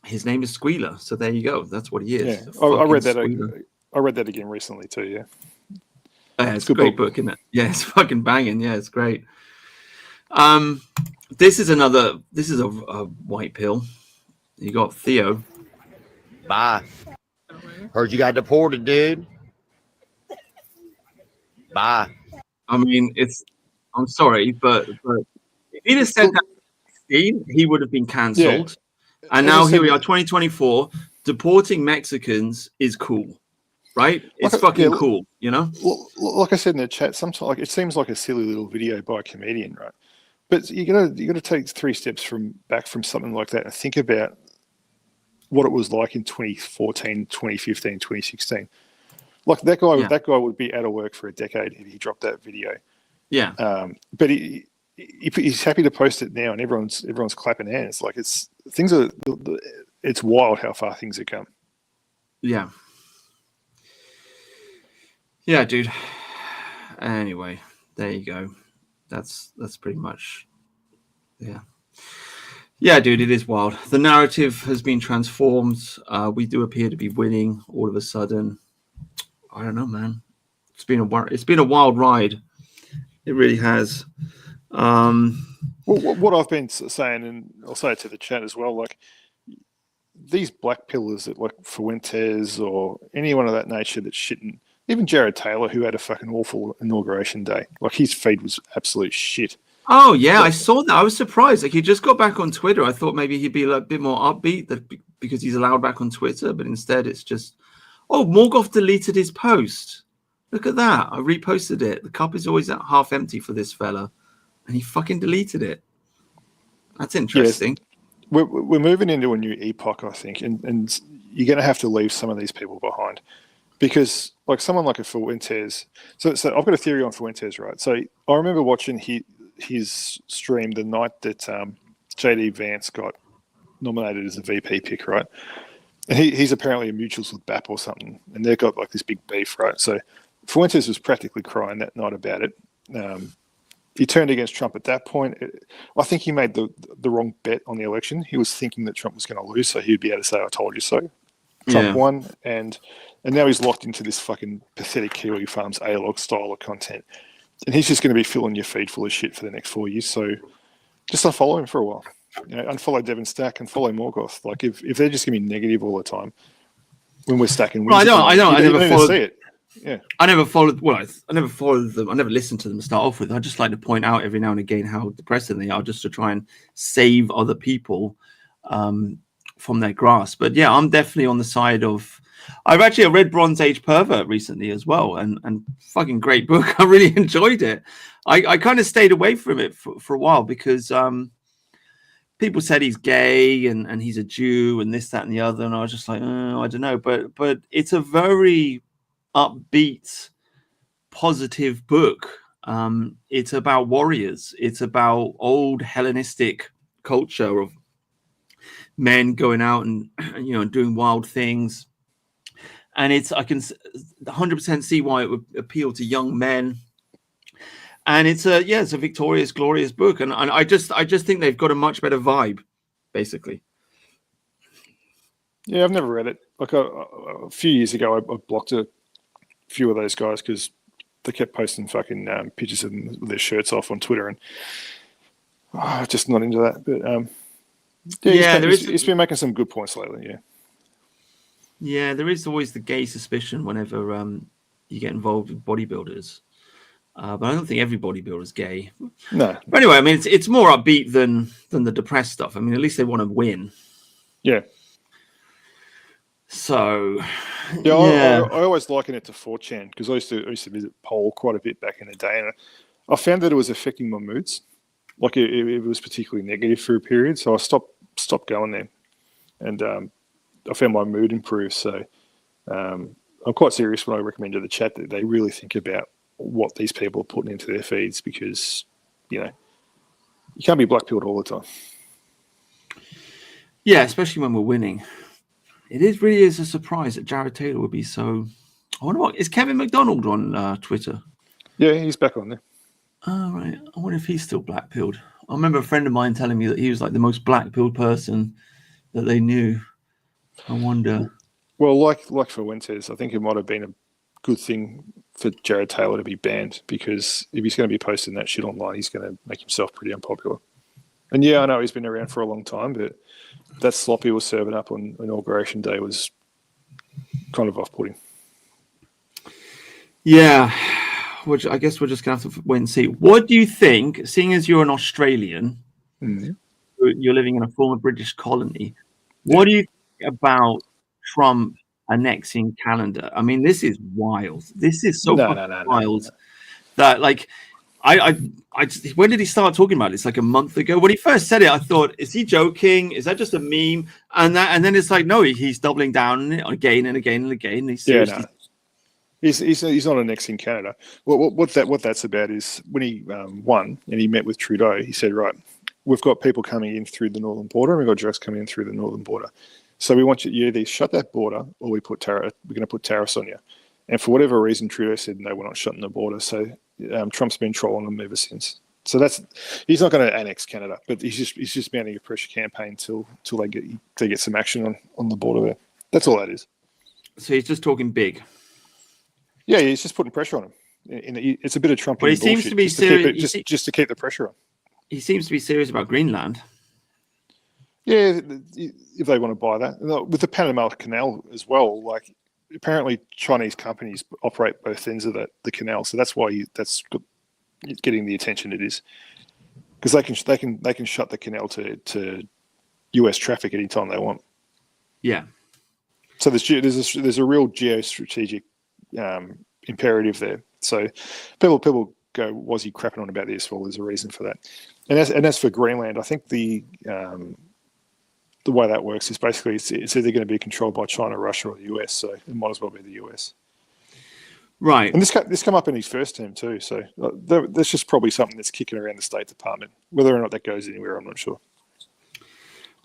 his name is Squealer. So there you go. That's what he is. Yeah, I read that. Squealer. I read that again recently too. Yeah. It's a great book, isn't it? Yeah, it's fucking banging. Yeah, it's great. This is a white pill. You got Theo. Bye. Heard you got deported, dude. Bye. I mean, I'm sorry, but if he'd have said that in 2016, he would have been cancelled. Yeah. And now here we are, 2024. Deporting Mexicans is cool. Right? It's fucking cool, you know? Like I said in the chat, sometimes it seems like a silly little video by a comedian, right? But you gotta take 3 steps back from something like that and think about what it was like in 2014, 2015, 2016. Like that guy would be out of work for a decade if he dropped that video. Yeah. But he's happy to post it now, and everyone's clapping hands. Like it's wild how far things have come. Yeah. Yeah, dude. Anyway, there you go. That's pretty much, yeah. Yeah, dude, it is wild. The narrative has been transformed. We do appear to be winning all of a sudden. I don't know, man. It's been a wild ride. It really has. What I've been saying, and I'll say it to the chat as well, like these black pillars that like Fuentes or anyone of that nature that's shitting. Even Jared Taylor, who had a fucking awful inauguration day, like his feed was absolute shit. Oh yeah, I saw that. I was surprised. Like he just got back on Twitter. I thought maybe he'd be a bit more upbeat because he's allowed back on Twitter, but instead it's just, oh, Morgoth deleted his post. Look at that. I reposted it. The cup is always half empty for this fella, and he fucking deleted it. That's interesting. Yes. We're moving into a new epoch, I think, and you're going to have to leave some of these people behind. Because like someone like a Fuentes, so I've got a theory on Fuentes, right? So I remember watching his stream the night that JD Vance got nominated as a VP pick, right? And he's apparently in mutuals with BAP or something, and they've got like this big beef, right? So Fuentes was practically crying that night about it. He turned against Trump at that point. I think he made the wrong bet on the election. He was thinking that Trump was going to lose, so he'd be able to say, "I told you so." Trump won, and now he's locked into this fucking pathetic Kiwi Farms A-log style of content. And he's just going to be filling your feed full of shit for the next 4 years. So just unfollow him for a while. unfollow Devon Stack and follow Morgoth. Like if they're just gonna be negative all the time when we're stacking wins, Well, I know. I you never don't even followed. see it. Yeah. I never followed. Well, I never followed them. I never listened to them to start off with. I just like to point out every now and again how depressing they are, just to try and save other people from their grasp. But yeah, I'm definitely on the side of. I read Bronze Age Pervert recently as well, and fucking great book. I really enjoyed it. I kind of stayed away from it for a while because people said he's gay and he's a Jew and this, that, and the other, and I was just like, oh, I don't know. But it's a very upbeat, positive book. It's about warriors. It's about old Hellenistic culture of men going out and doing wild things. And I can 100% see why it would appeal to young men. And it's a victorious, glorious book. And I just think they've got a much better vibe, basically. Yeah, I've never read it. Like a few years ago, I blocked a few of those guys because they kept posting fucking pictures of them with their shirts off on Twitter, and just not into that. But he's been making some good points lately. Yeah. Yeah, there is always the gay suspicion whenever you get involved with bodybuilders, but I don't think every bodybuilder is gay. No. But anyway, I mean, it's more upbeat than the depressed stuff. I mean, at least they want to win. Yeah. So. Yeah. I always liken it to 4chan because I used to visit Pole quite a bit back in the day, and I found that it was affecting my moods. Like it was particularly negative for a period, so I stopped going there, and I found my mood improved. So I'm quite serious when I recommend to the chat that they really think about what these people are putting into their feeds, because you can't be black-pilled all the time. Yeah, especially when we're winning. It really is a surprise that Jared Taylor would be so. I wonder is Kevin McDonald on Twitter? Yeah, he's back on there. Oh, right. I wonder if he's still black-pilled. I remember a friend of mine telling me that he was like the most black-pilled person that they knew. I wonder. Well, like for Fuentes, I think it might have been a good thing for Jared Taylor to be banned, because if he's going to be posting that shit online, he's going to make himself pretty unpopular. And yeah, I know he's been around for a long time, but that slop he was serving up on Inauguration Day was kind of off-putting. Yeah, which I guess we're just going to have to wait and see. What do you think, seeing as you're an Australian, you're living in a former British colony, what do you think about Trump annexing Canada? I mean, this is wild. This is so wild that, like, I when did he start talking about it? It's like a month ago. When he first said it, I thought, is he joking? Is that just a meme? And then it's like, no, he's doubling down again and again and again. He's seriously. He's not annexing Canada. What that's about is when he won and he met with Trudeau, he said, right, we've got people coming in through the northern border, and we've got drugs coming in through the northern border. So we want you either shut that border, or we're going to put tariffs on you. And for whatever reason, Trudeau said, no, we're not shutting the border. So Trump's been trolling them ever since. So he's not going to annex Canada, but he's just mounting a pressure campaign till they get some action on the border there. That's all that is. So he's just talking big. Yeah, he's just putting pressure on him. It's a bit of Trump. But he seems to be serious. Just to keep the pressure on. He seems to be serious about Greenland. Yeah, if they want to buy that. With the Panama Canal as well, like apparently Chinese companies operate both ends of the canal, so that's why that's getting the attention it is, because they can shut the canal to US traffic anytime they want. Yeah. So there's a real geostrategic imperative there. So people go, was he crapping on about this? Well, there's a reason for that. And as for Greenland, I think the way that works is basically it's either going to be controlled by China, Russia, or the US. So it might as well be the US. Right. And this come up in his first term too. So that's just probably something that's kicking around the State Department. Whether or not that goes anywhere, I'm not sure.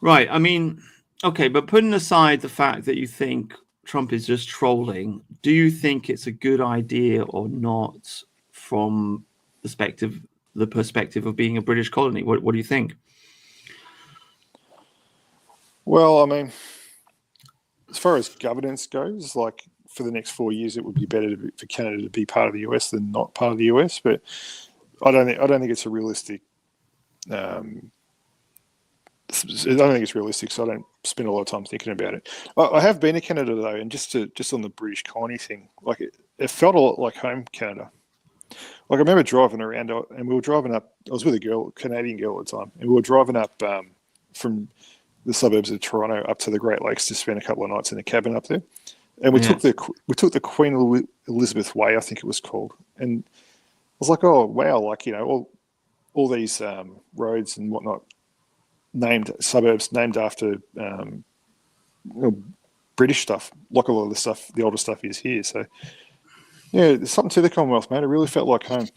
Right. I mean, okay, but putting aside the fact that you think Trump is just trolling, do you think it's a good idea or not from the perspective of being a British colony? What do you think? Well, I mean, as far as governance goes, like for the next 4 years, it would be better for Canada to be part of the US than not part of the US. But I don't think it's a realistic I don't think it's realistic, so I don't spend a lot of time thinking about it. I have been to Canada though, and just on the British colony thing, like it felt a lot like home Canada. Like I remember driving around, and we were driving up. I was with a Canadian girl at the time, and we were driving up from the suburbs of Toronto up to the Great Lakes to spend a couple of nights in a cabin up there. And we took the Queen Elizabeth Way, I think it was called, and I was like, oh wow, like all these roads and whatnot, suburbs named after British stuff, like a lot of the stuff, the older stuff is here. So yeah, there's something to the Commonwealth, mate. It really felt like home.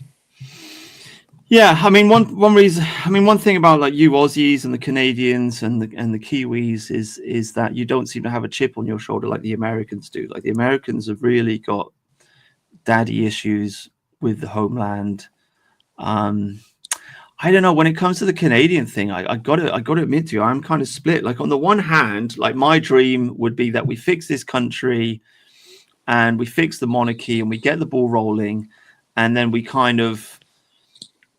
Yeah, I mean, one thing about like you Aussies and the Canadians and the Kiwis is that you don't seem to have a chip on your shoulder like the Americans do. Like the Americans have really got daddy issues with the homeland. I don't know, when it comes to the Canadian thing, I got to admit to you, I'm kind of split. Like on the one hand, like my dream would be that we fix this country and we fix the monarchy and we get the ball rolling, and then we kind of,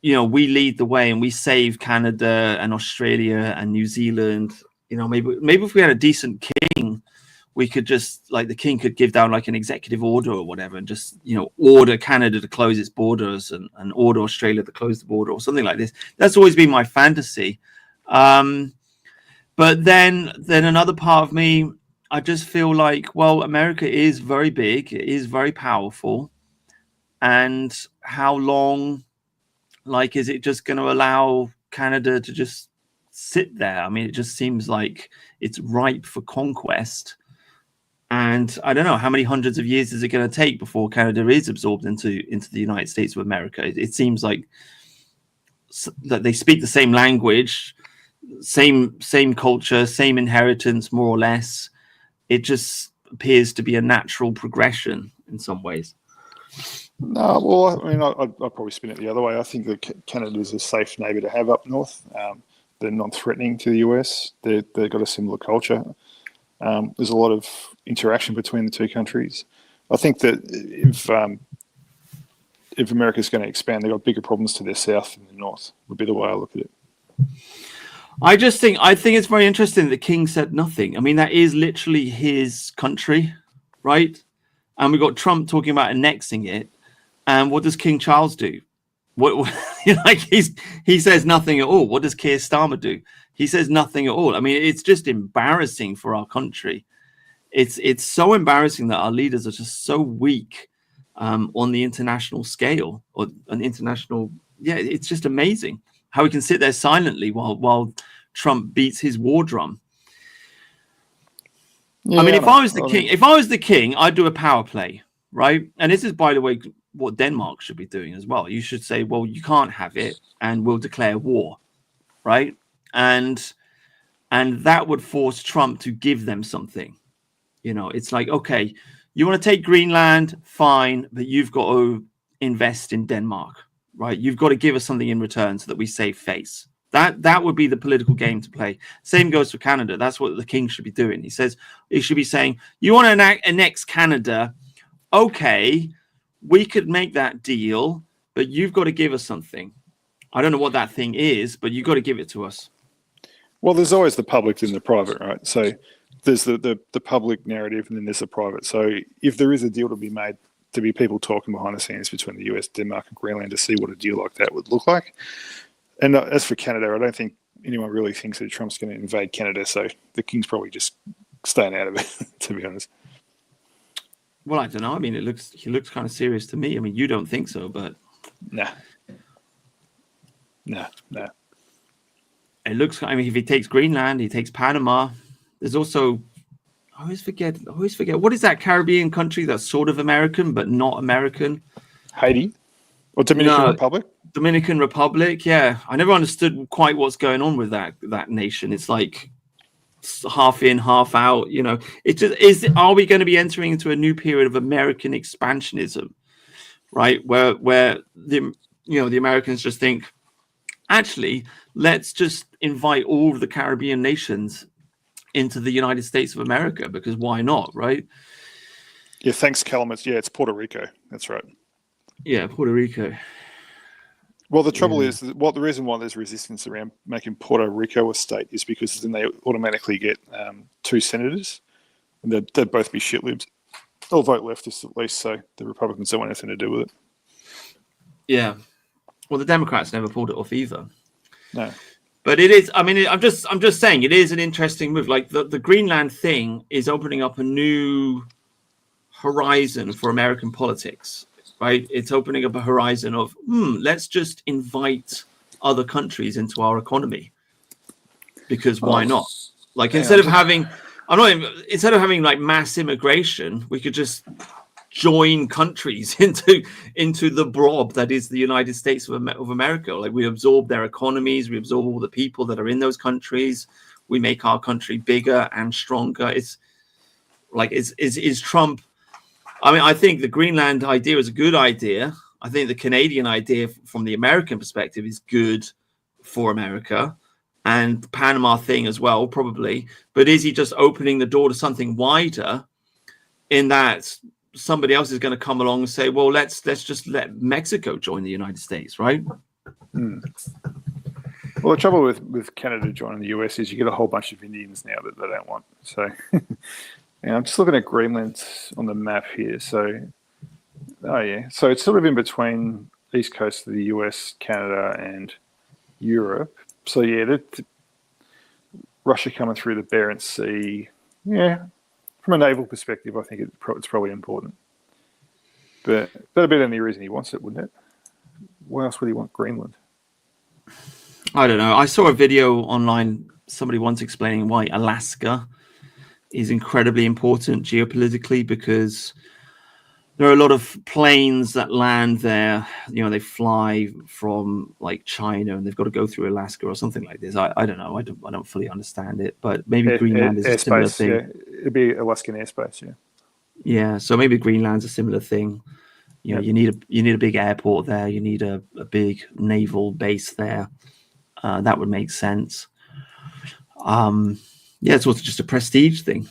we lead the way and we save Canada and Australia and New Zealand. Maybe if we had a decent king, we could just, like, the king could give down like an executive order or whatever and just, order Canada to close its borders and order Australia to close the border or something like this. That's always been my fantasy. But then another part of me, I just feel like, well, America is very big. It is very powerful. And how long, like, is it just going to allow Canada to just sit there? I mean, it just seems like it's ripe for conquest. And I don't know, how many hundreds of years is it going to take before Canada is absorbed into the United States of America? It seems like that they speak the same language, same culture, same inheritance, more or less. It just appears to be a natural progression in some ways. No, well, I mean, I'd probably spin it the other way. I think that Canada is a safe neighbour to have up north. They're non-threatening to the US. They've got a similar culture. There's a lot of interaction between the two countries. I think that if America's going to expand, they've got bigger problems to their south than the north, would be the way I look at it. I think it's very interesting that the king said nothing. I mean, that is literally his country, right? And we got Trump talking about annexing it. And what does King Charles do? What like he says nothing at all. What does Keir Starmer do? He says nothing at all. I mean, it's just embarrassing for our country. It's so embarrassing that our leaders are just so weak on the international scale or an international. Yeah, it's just amazing how we can sit there silently while Trump beats his war drum. Yeah, I mean, if I was the king, I'd do a power play, right? And this is, by the way, what Denmark should be doing as well. You should say, well, you can't have it, and we'll declare war, right? And that would force Trump to give them something. It's like, okay, you want to take Greenland, fine, but you've got to invest in Denmark, right? You've got to give us something in return so that we save face. That would be the political game to play. Same goes for Canada. That's what the king should be doing. He should be saying, you want to annex Canada? Okay, we could make that deal, but you've got to give us something. I don't know what that thing is, but you've got to give it to us. Well, there's always the public and the private, right? So there's the public narrative and then there's the private. So if there is a deal to be made, to be people talking behind the scenes between the US, Denmark and Greenland to see what a deal like that would look like. And as for Canada, I don't think anyone really thinks that Trump's going to invade Canada. So the king's probably just staying out of it, to be honest. Well, I don't know. I mean, he looks kind of serious to me. I mean, you don't think so, but Nah. It looks. I mean, if he takes Greenland, he takes Panama. There's also, I always forget. What is that Caribbean country that's sort of American but not American? Haiti or Dominican Republic? Dominican Republic. Yeah, I never understood quite what's going on with that nation. It's like half in, half out. It just are we going to be entering into a new period of American expansionism, right? Where the Americans just think, actually, let's just invite all of the Caribbean nations into the United States of America, because why not, right? Yeah, thanks, Callum. It's Puerto Rico. That's right. Yeah, Puerto Rico. Well, the trouble is, the reason why there's resistance around making Puerto Rico a state is because then they automatically get 2 senators, and they'd both be shitlibs. They'll vote leftists at least, so the Republicans don't want anything to do with it. Yeah. Well, the Democrats never pulled it off either. No. But it is. I mean, I'm just saying it is an interesting move. Like the Greenland thing is opening up a new horizon for American politics, right? It's opening up a horizon of let's just invite other countries into our economy, because why not? Like instead of having like mass immigration, we could just join countries into the blob that is the United States of America. Like we absorb their economies, we absorb all the people that are in those countries, we make our country bigger and stronger. It's like is Trump? I mean, I think the Greenland idea is a good idea. I think the Canadian idea from the American perspective is good for America, and the Panama thing as well, probably. But is he just opening the door to something wider in that somebody else is going to come along and say, well, let's just let Mexico join the United States, right? Well, the trouble with Canada joining the US is you get a whole bunch of Indians now that they don't want. So I'm just looking at Greenland on the map here. So, so it's sort of in between east coast of the US, Canada, and Europe. So yeah, Russia coming through the Barents Sea. Yeah, from a naval perspective, I think it's probably important. But that'd be the only reason he wants it, wouldn't it? Why else would he want Greenland? I don't know. I saw a video online, somebody once explaining why Alaska is incredibly important geopolitically, because there are a lot of planes that land there. You know, they fly from like China and they've got to go through Alaska or something like this. I don't know. I don't fully understand it, but maybe Greenland is a similar thing. Yeah. It'd be Alaskan airspace. Yeah. Yeah. So maybe Greenland's a similar thing. You know, you need a big airport there. You need a big naval base there. That would make sense. It's also just a prestige thing.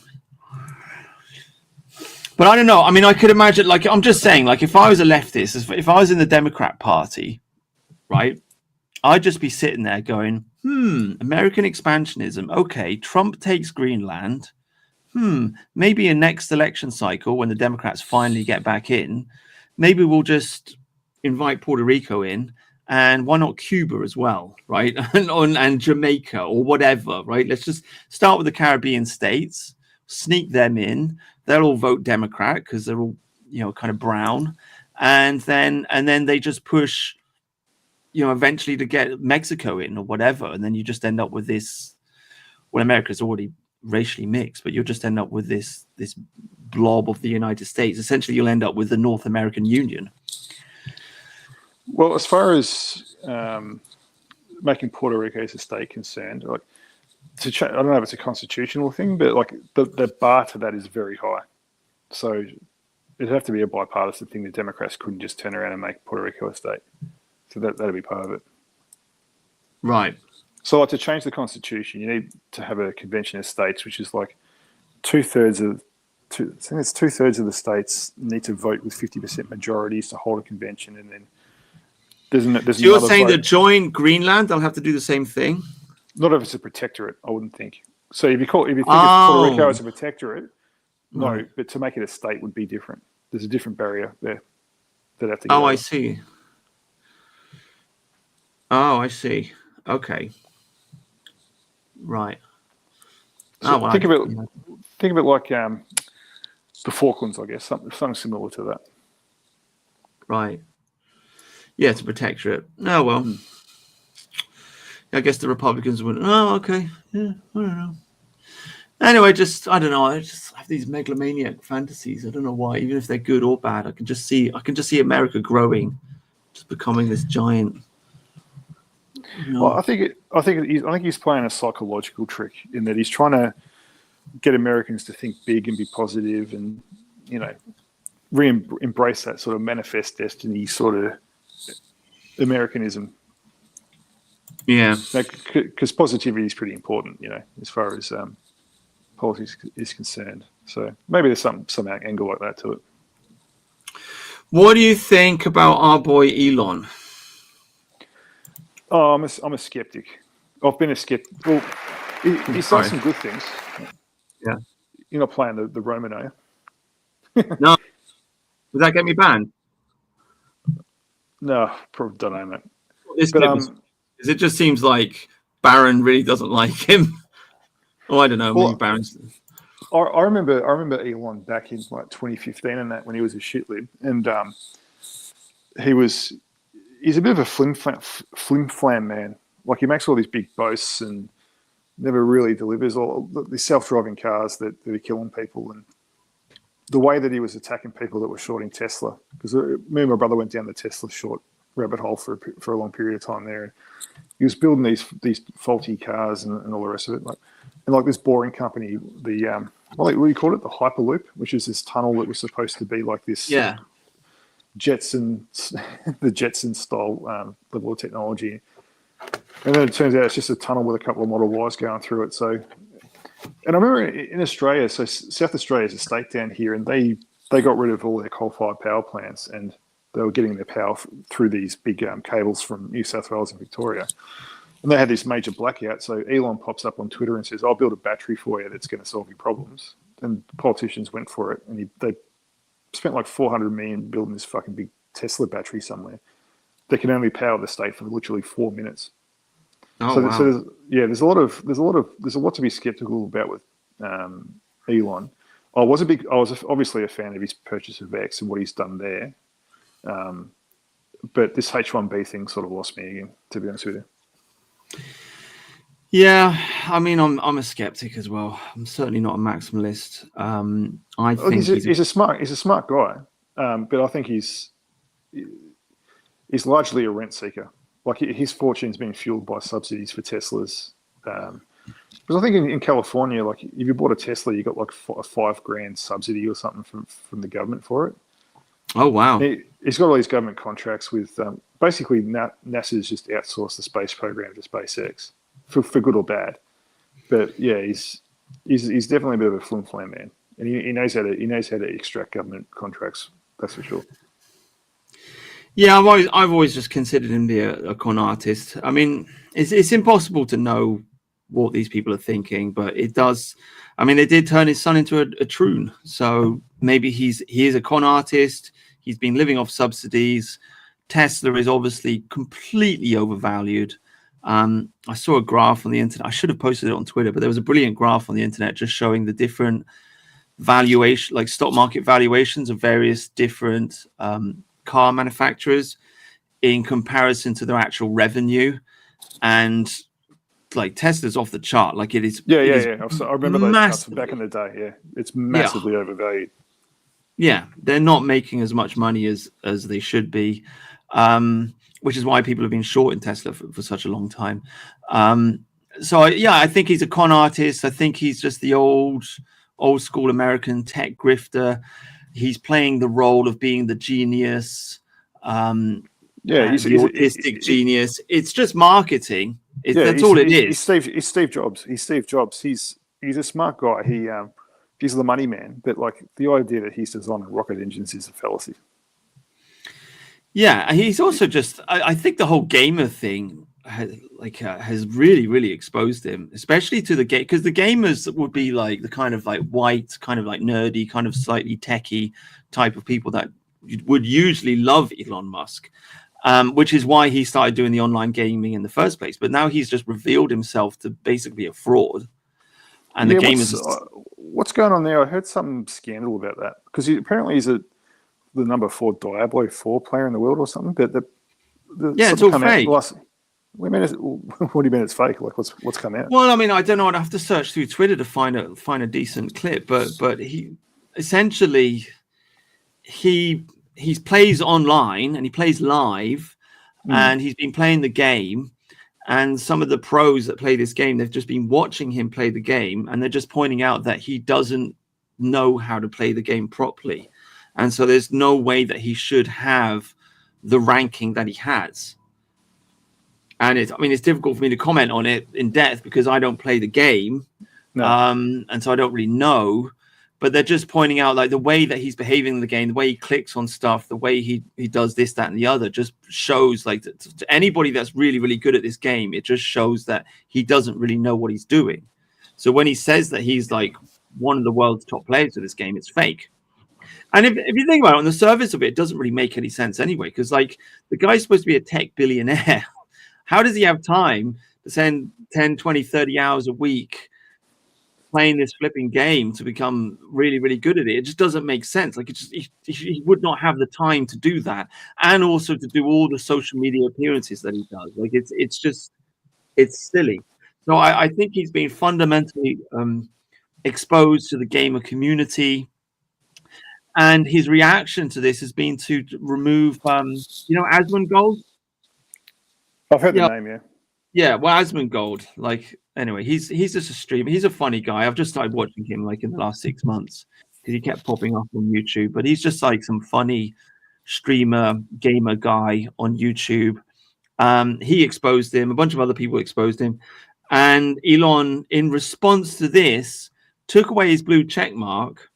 But I don't know. I mean, I could imagine, like, I'm just saying, like, if I was a leftist, if I was in the Democrat Party, right, I'd just be sitting there going, American expansionism. Okay, Trump takes Greenland. Maybe in next election cycle, when the Democrats finally get back in, maybe we'll just invite Puerto Rico in, and why not Cuba as well, right? and Jamaica or whatever, right? Let's just start with the Caribbean states, sneak them in. They'll all vote Democrat because they're all, kind of brown, and then they just push, eventually to get Mexico in or whatever, and then you just end up with this. Well, America's already racially mixed, but you'll just end up with this blob of the United States. Essentially, you'll end up with the North American Union. Well, as far as making Puerto Rico as a state concerned, like I don't know if it's a constitutional thing, but like the bar to that is very high. So it'd have to be a bipartisan thing. The Democrats couldn't just turn around and make Puerto Rico a state. So that'd be part of it. Right. So like to change the constitution, you need to have a convention of states, which is like two-thirds of the states need to vote with 50% majorities to hold a convention, and then there's so you're saying to join Greenland, they'll have to do the same thing? Not if it's a protectorate, I wouldn't think. So if you think of Puerto Rico as a protectorate, no, right. But to make it a state would be different. There's a different barrier there that have to go over. I see. Oh, I see. Okay. Right. So think of it like the Falklands, I guess, something similar to that. Right. Yeah, it's a protectorate. Oh, well. I guess the Republicans would. Oh, okay. Yeah, I don't know. Anyway, I don't know. I just have these megalomaniac fantasies. I don't know why. Even if they're good or bad, I can just see America growing, just becoming this giant. Well, I think he's playing a psychological trick in that he's trying to get Americans to think big and be positive, and embrace that sort of manifest destiny sort of Americanism. Yeah, because positivity is pretty important, as far as politics is concerned. So maybe there's some angle like that to it. What do you think about our boy Elon? Oh, I'm a skeptic. I've been a skeptic. Well, he's done some good things. Yeah. You're not playing the Roman, are you? No. Would that get me banned? No, probably don't know, mate. This because it just seems like Barron really doesn't like him. Oh, I don't know. Maybe Barron's. I remember Elon back in like 2015 and that when he was a shitlib, and he's a bit of a flim-flam man. Like he makes all these big boasts and never really delivers. All these self-driving cars that are killing people, and the way that he was attacking people that were shorting Tesla. Because me and my brother went down the Tesla short rabbit hole for a long period of time there. And he was building these faulty cars and all the rest of it. Like this boring company, the what do you call it? The Hyperloop, which is this tunnel that was supposed to be like this. Yeah. Jetson style level of technology, and then it turns out it's just a tunnel with a couple of Model Ys going through it. So, and I remember in Australia, so South Australia is a state down here, and they got rid of all their coal-fired power plants, and they were getting their power through these big cables from New South Wales and Victoria, and they had this major blackout. So Elon pops up on Twitter and says, "I'll build a battery for you that's going to solve your problems," and politicians went for it, and they spent like $400 million building this fucking big Tesla battery somewhere that can only power the state for literally 4 minutes. Oh, so, wow. so there's a lot to be skeptical about with Elon. I was obviously a fan of his purchase of X and what he's done there, but this H1B thing sort of lost me again, to be honest with you. Yeah, I mean, I'm a skeptic as well. I'm certainly not a maximalist. I think he's a smart guy, but I think he's largely a rent seeker. Like his fortune's been fueled by subsidies for Teslas. Because I think in California, like if you bought a Tesla, you got like a $5,000 subsidy or something from the government for it. Oh wow! He's got all these government contracts with basically NASA's just outsourced the space program to SpaceX. For good or bad, but yeah, he's definitely a bit of a flim-flam man, and he knows how to extract government contracts. That's for sure. Yeah, I've always just considered him to be a con artist. I mean, it's impossible to know what these people are thinking, but it does. I mean, they did turn his son into a troon, so maybe he is a con artist. He's been living off subsidies. Tesla is obviously completely overvalued. I saw a graph on the internet. I should have posted it on Twitter, but there was a brilliant graph on the internet just showing the different valuation, like stock market valuations of various different car manufacturers in comparison to their actual revenue. And like Tesla's off the chart. Like it is. Yeah. I remember those charts back in the day. Yeah, it's massively overvalued. Yeah, they're not making as much money as they should be. Which is why people have been short in Tesla for such a long time. I think he's a con artist. I think he's just the old school American tech grifter. He's playing the role of being the genius. He's the autistic genius. It's just marketing. That's all it is. He's Steve Jobs. He's a smart guy. He's the money man. But like the idea that he's designing rocket engines is a fallacy. Yeah, he's also just. I think the whole gamer thing has really, really exposed him, especially to the game, because the gamers would be like the kind of like white, kind of like nerdy, kind of slightly techie type of people that would usually love Elon Musk, which is why he started doing the online gaming in the first place. But now he's just revealed himself to basically a fraud, and the gamers. What's going on there? I heard some scandal about that because apparently he's the number 4 Diablo 4 player in the world or something. But it's all fake. What do you mean it's fake? Like what's come out? Well, I mean, I don't know. I'd have to search through Twitter to find a decent clip. But he essentially he plays online and he plays live, and he's been playing the game. And some of the pros that play this game, they've just been watching him play the game, and they're just pointing out that he doesn't know how to play the game properly. And so there's no way that he should have the ranking that he has. And it's difficult for me to comment on it in depth because I don't play the game. No. And so I don't really know. but they're just pointing out like the way that he's behaving in the game, the way he clicks on stuff, the way he does this, that, and the other just shows like to anybody that's really, really good at this game, it just shows that he doesn't really know what he's doing. So when he says that he's like one of the world's top players of this game, it's fake. And if you think about it, on the surface of it, it doesn't really make any sense anyway, because like the guy's supposed to be a tech billionaire. How does he have time to spend 10, 20, 30 hours a week playing this flipping game to become really, really good at it? It just doesn't make sense. Like, he would not have the time to do that, and also to do all the social media appearances that he does. Like, it's silly. So I think he's been fundamentally exposed to the gamer community, and his reaction to this has been to remove, Asmongold. I've heard the name, yeah. Yeah, well, Asmongold, like, anyway, he's just a streamer. He's a funny guy. I've just started watching him like in the last 6 months because he kept popping up on YouTube. But he's just like some funny streamer, gamer guy on YouTube. He exposed him. A bunch of other people exposed him. And Elon, in response to this, took away his blue check mark.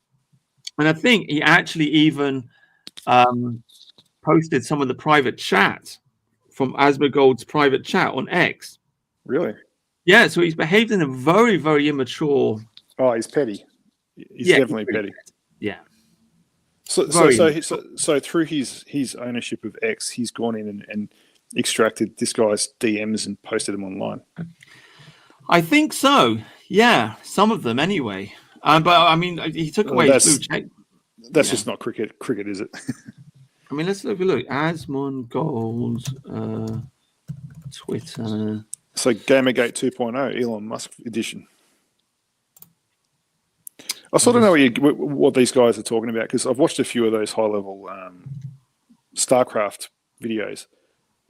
And I think he actually even posted some of the private chat from Asmongold's private chat on X. Really? Yeah, so he's behaved in a very, very immature. Oh, he's petty. He's definitely petty. Yeah. So through his ownership of X, he's gone in and extracted this guy's DMs and posted them online. I think so. Yeah, some of them anyway. But I mean, he took away his blue check. That's just not cricket. Cricket, is it? I mean, let's look. Asmongold Twitter. So Gamergate 2.0, Elon Musk edition. I sort of know what these guys are talking about because I've watched a few of those high-level StarCraft videos,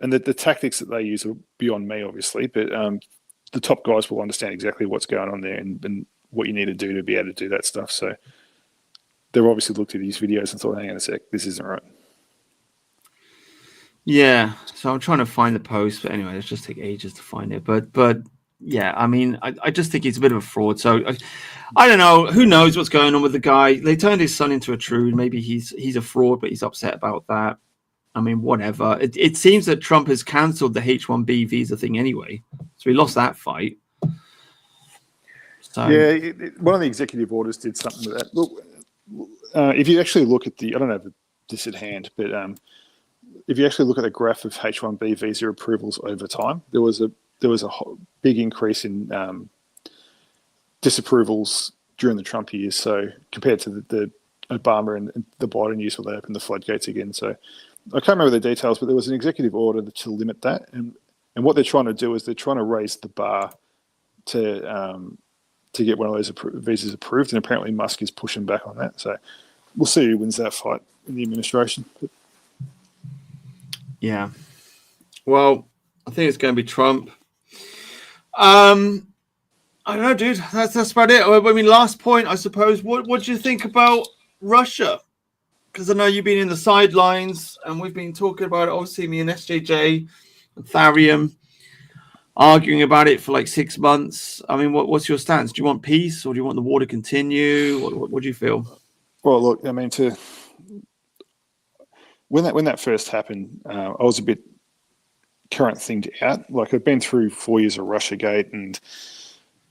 and the tactics that they use are beyond me, obviously, but the top guys will understand exactly what's going on there and what you need to do to be able to do that stuff. So they've obviously looked at these videos and thought, hang on a sec, this isn't right. Yeah, so I'm trying to find the post, but anyway, it's just take ages to find it. But yeah, I mean, I just think he's a bit of a fraud. So I don't know. Who knows what's going on with the guy? They turned his son into a troon. Maybe he's a fraud, but he's upset about that. I mean, whatever. It seems that Trump has cancelled the H-1B visa thing anyway, so he lost that fight. So yeah, one of the executive orders did something with that. Look, if you actually look at I don't have this at hand, but if you actually look at the graph of H-1B visa approvals over time, there was a big increase in disapprovals during the Trump years. So compared to the Obama and the Biden years where they opened the floodgates again. So I can't remember the details, but there was an executive order to limit that. And what they're trying to do is they're trying to raise the bar to get one of those visas approved. And apparently Musk is pushing back on that. So we'll see who wins that fight in the administration. But yeah. Well, I think it's going to be Trump. I don't know, dude. That's about it. I mean, last point, I suppose. What do you think about Russia? Because I know you've been in the sidelines, and we've been talking about it. Obviously, me and SJJ and Tharium arguing about it for like 6 months. I mean, what's your stance? Do you want peace, or do you want the war to continue? What do you feel? Well, look, I mean, when that first happened, I was a bit current thinged out. Like, I've been through 4 years of Russiagate and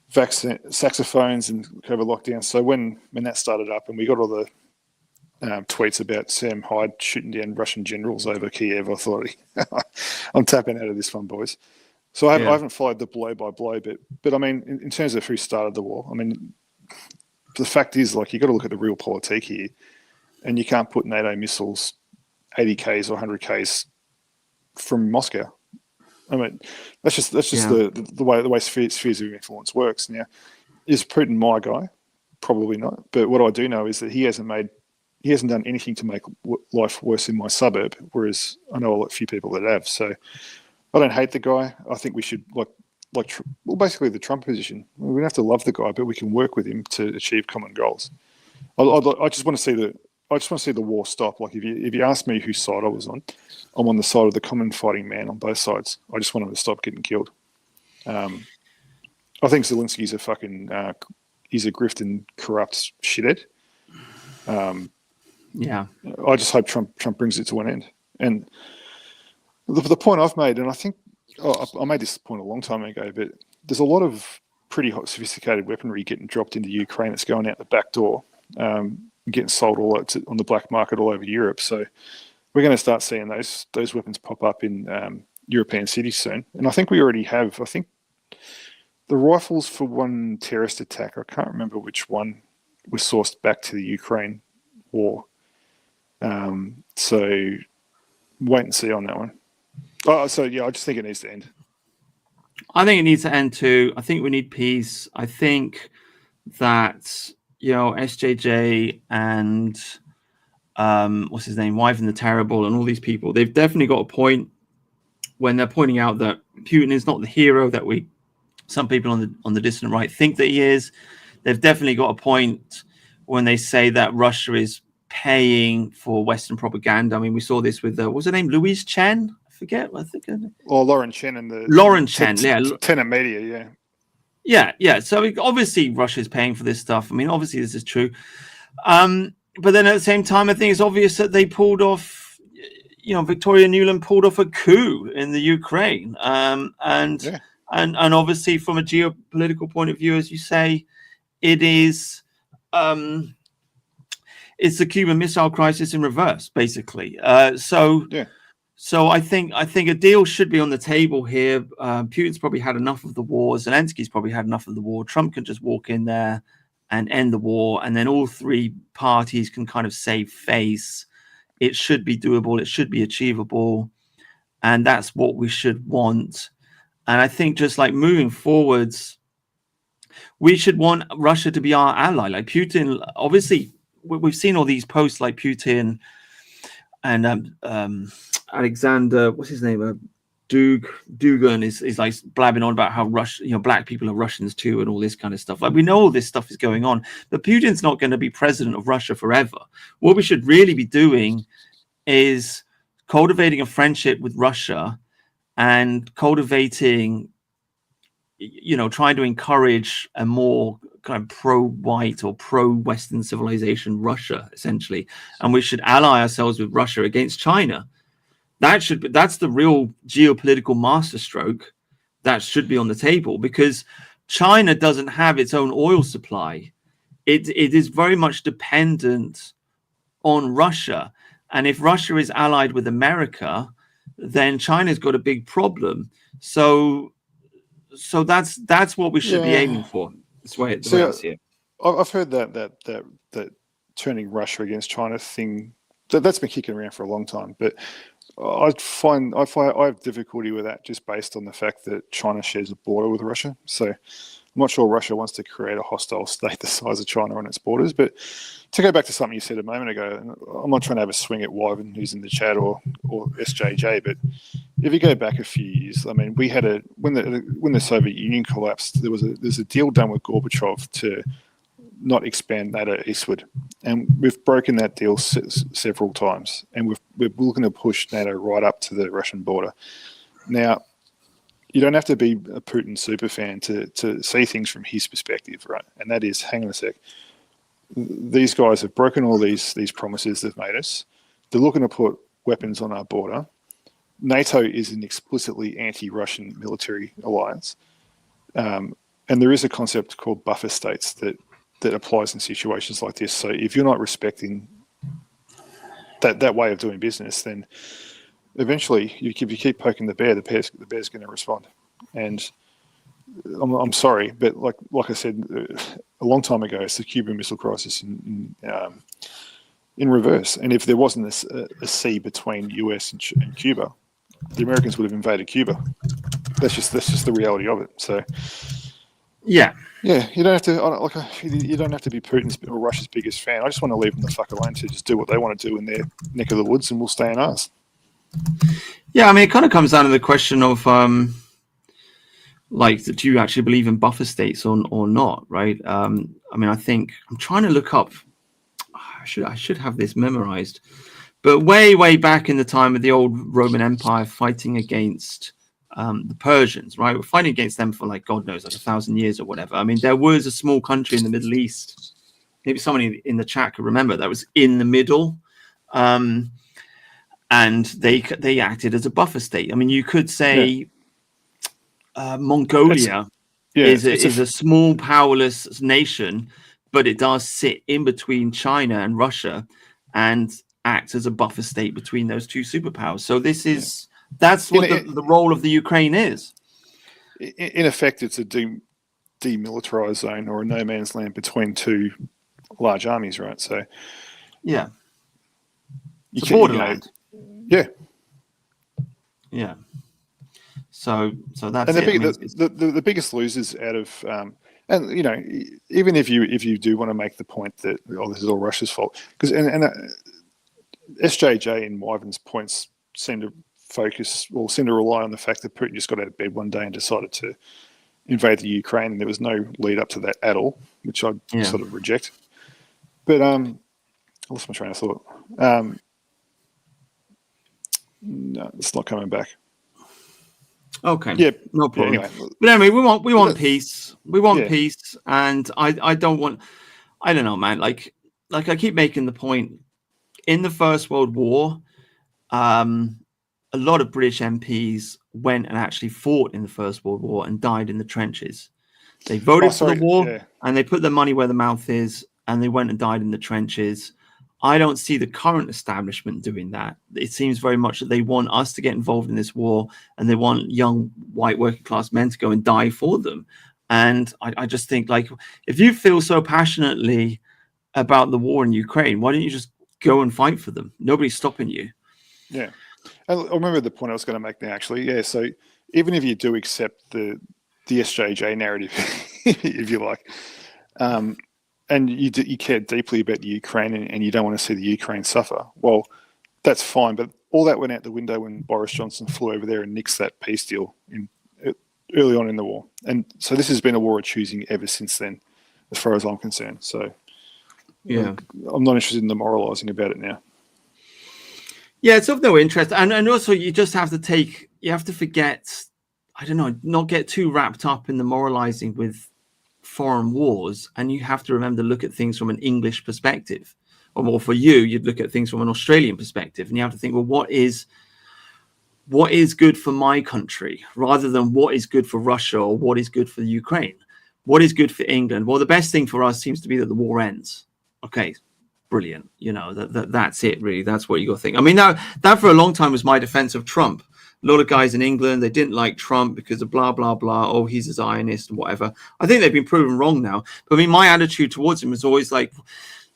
saxophones and COVID lockdown. So when that started up and we got all the tweets about Sam Hyde shooting down Russian generals over Kiev, I thought, I'm tapping out of this one, boys. So I haven't followed the blow by blow, but I mean, in terms of who started the war, I mean, the fact is, like, you got to look at the real politique here, and you can't put NATO missiles 80 Ks or 100 Ks from Moscow. I mean, that's just the way spheres of influence works. Now, is Putin my guy? Probably not. But what I do know is that he hasn't done anything to make life worse in my suburb, whereas I know a few people that have. So I don't hate the guy. I think we should basically the Trump position. We don't have to love the guy, but we can work with him to achieve common goals. I just want to see the war stop. Like, if you ask me whose side I was on, I'm on the side of the common fighting man on both sides. I just want him to stop getting killed. I think Zelensky's he's a grifting, corrupt shithead. Yeah. I just hope Trump brings it to an end. And the point I've made, and I think I made this point a long time ago, but there's a lot of pretty hot, sophisticated weaponry getting dropped into Ukraine that's going out the back door, getting sold on the black market all over Europe. So we're going to start seeing those weapons pop up in European cities soon. And I think we already have. I think the rifles for one terrorist attack, I can't remember which one, was sourced back to the Ukraine war. So wait and see on that one. So yeah, I just think it needs to end. I think it needs to end too. I think we need peace. I think that, SJJ and what's his name, Wyvern the Terrible, and all these people, they've definitely got a point when they're pointing out that Putin is not the hero that some people on the dissident right think that he is. They've definitely got a point when they say that Russia is paying for Western propaganda. I mean, we saw this with what was her name, Louise Chen? I forget. I think. Or Lauren Chen and the Lauren Chen, yeah, Tenet Media, yeah. Yeah. So obviously Russia's paying for this stuff. I mean, obviously this is true. But then at the same time, I think it's obvious that they pulled off, Victoria Nuland pulled off a coup in the Ukraine. And obviously from a geopolitical point of view, as you say, it is it's the Cuban Missile Crisis in reverse, basically. So I think a deal should be on the table here. Putin's probably had enough of the war. Zelensky's probably had enough of the war. Trump can just walk in there and end the war, and then all three parties can kind of save face. It should be doable. It should be achievable, and that's what we should want. And I think just like moving forwards, we should want Russia to be our ally. Like Putin, obviously, we've seen all these posts like Putin and Alexander, what's his name? Dugan is like blabbing on about how black people are Russians too, and all this kind of stuff. Like we know all this stuff is going on, but Putin's not going to be president of Russia forever. What we should really be doing is cultivating a friendship with Russia and cultivating, trying to encourage a more kind of pro-white or pro-Western civilization Russia, essentially. And we should ally ourselves with Russia against China. That's the real geopolitical masterstroke that should be on the table, because China doesn't have its own oil supply. It is very much dependent on Russia. And if Russia is allied with America, then China's got a big problem. So that's what we should be aiming for. That's the way I see it. I've heard that turning Russia against China thing that's been kicking around for a long time, but I have difficulty with that just based on the fact that China shares a border with Russia. So I'm not sure Russia wants to create a hostile state the size of China on its borders. But to go back to something you said a moment ago, I'm not trying to have a swing at Wyvern who's in the chat or SJJ, but if you go back a few years, I mean, we had when the Soviet Union collapsed, there's a deal done with Gorbachev to not expand NATO eastward, and we've broken that deal several times, and we're looking to push NATO right up to the Russian border. Now, you don't have to be a Putin superfan to see things from his perspective, right? And that is, hang on a sec, these guys have broken all these promises they've made us. They're looking to put weapons on our border. NATO is an explicitly anti-Russian military alliance, and there is a concept called buffer states that applies in situations like this. So if you're not respecting that way of doing business, then eventually, if you keep poking the bear's going to respond. And I'm sorry, but like I said a long time ago, it's the Cuban Missile Crisis in reverse. And if there wasn't a sea between US and Cuba, the Americans would have invaded Cuba. That's just the reality of it. So. Yeah, you don't have to be Putin's or Russia's biggest fan. I just want to leave them the fuck alone to just do what they want to do in their neck of the woods, and we'll stay in ours. Yeah, I mean, it kind of comes down to the question of do you actually believe in buffer states or not, right? I mean, I think I'm trying to look up. I should have this memorized, but way back in the time of the old Roman Empire, fighting against the Persians, right? We're fighting against them for God knows, 1,000 years or whatever. I mean, there was a small country in the Middle East maybe somebody in the chat could remember, that was in the middle. And they acted as a buffer state. I mean, you could say Mongolia is a small, powerless nation, but it does sit in between China and Russia and acts as a buffer state between those two superpowers. So that's what the role of the Ukraine is. In effect, it's a demilitarized zone or a no man's land between two large armies, right? So yeah, it's a borderland. Yeah. So that's and it. The biggest losers out of and even if you do want to make the point that this is all Russia's fault, because SJJ and Wyvern's points seem to rely on the fact that Putin just got out of bed one day and decided to invade the Ukraine, and there was no lead up to that at all, which I sort of reject. But I lost my train of thought. No, it's not coming back. Okay. Yeah. No problem. Yeah, anyway. But anyway, we want peace. We want peace, and I don't want. I don't know, man. Like I keep making the point. In the First World War, a lot of British MPs went and actually fought in the First World War and died in the trenches. They voted for the war, and they put their money where the mouth is, and they went and died in the trenches. I don't see the current establishment doing that. It seems very much that they want us to get involved in this war, and they want young white working class men to go and die for them. And I just think, like, if you feel so passionately about the war in Ukraine, why don't you just go and fight for them? Nobody's stopping you. Yeah. I remember the point I was going to make now, actually. Yeah, so even if you do accept the SJJ narrative, if you like, and you care deeply about the Ukraine and you don't want to see the Ukraine suffer, well, that's fine. But all that went out the window when Boris Johnson flew over there and nixed that peace deal early on in the war. And so this has been a war of choosing ever since then, as far as I'm concerned. So yeah, I'm not interested in the moralizing about it now. Yeah, it's of no interest. And also you just have to forget, I don't know, not get too wrapped up in the moralizing with foreign wars, and you have to remember to look at things from an English perspective, or more for you'd look at things from an Australian perspective, and you have to think, well, what is good for my country, rather than what is good for Russia or what is good for the Ukraine, what is good for England. Well, the best thing for us seems to be that the war ends. Okay, brilliant. That's it, really. That's what you got to think. I mean, that for a long time was my defense of Trump. A lot of guys in England, they didn't like Trump because of blah, blah, blah. Oh, he's a Zionist and whatever. I think they've been proven wrong now. But I mean, my attitude towards him was always like,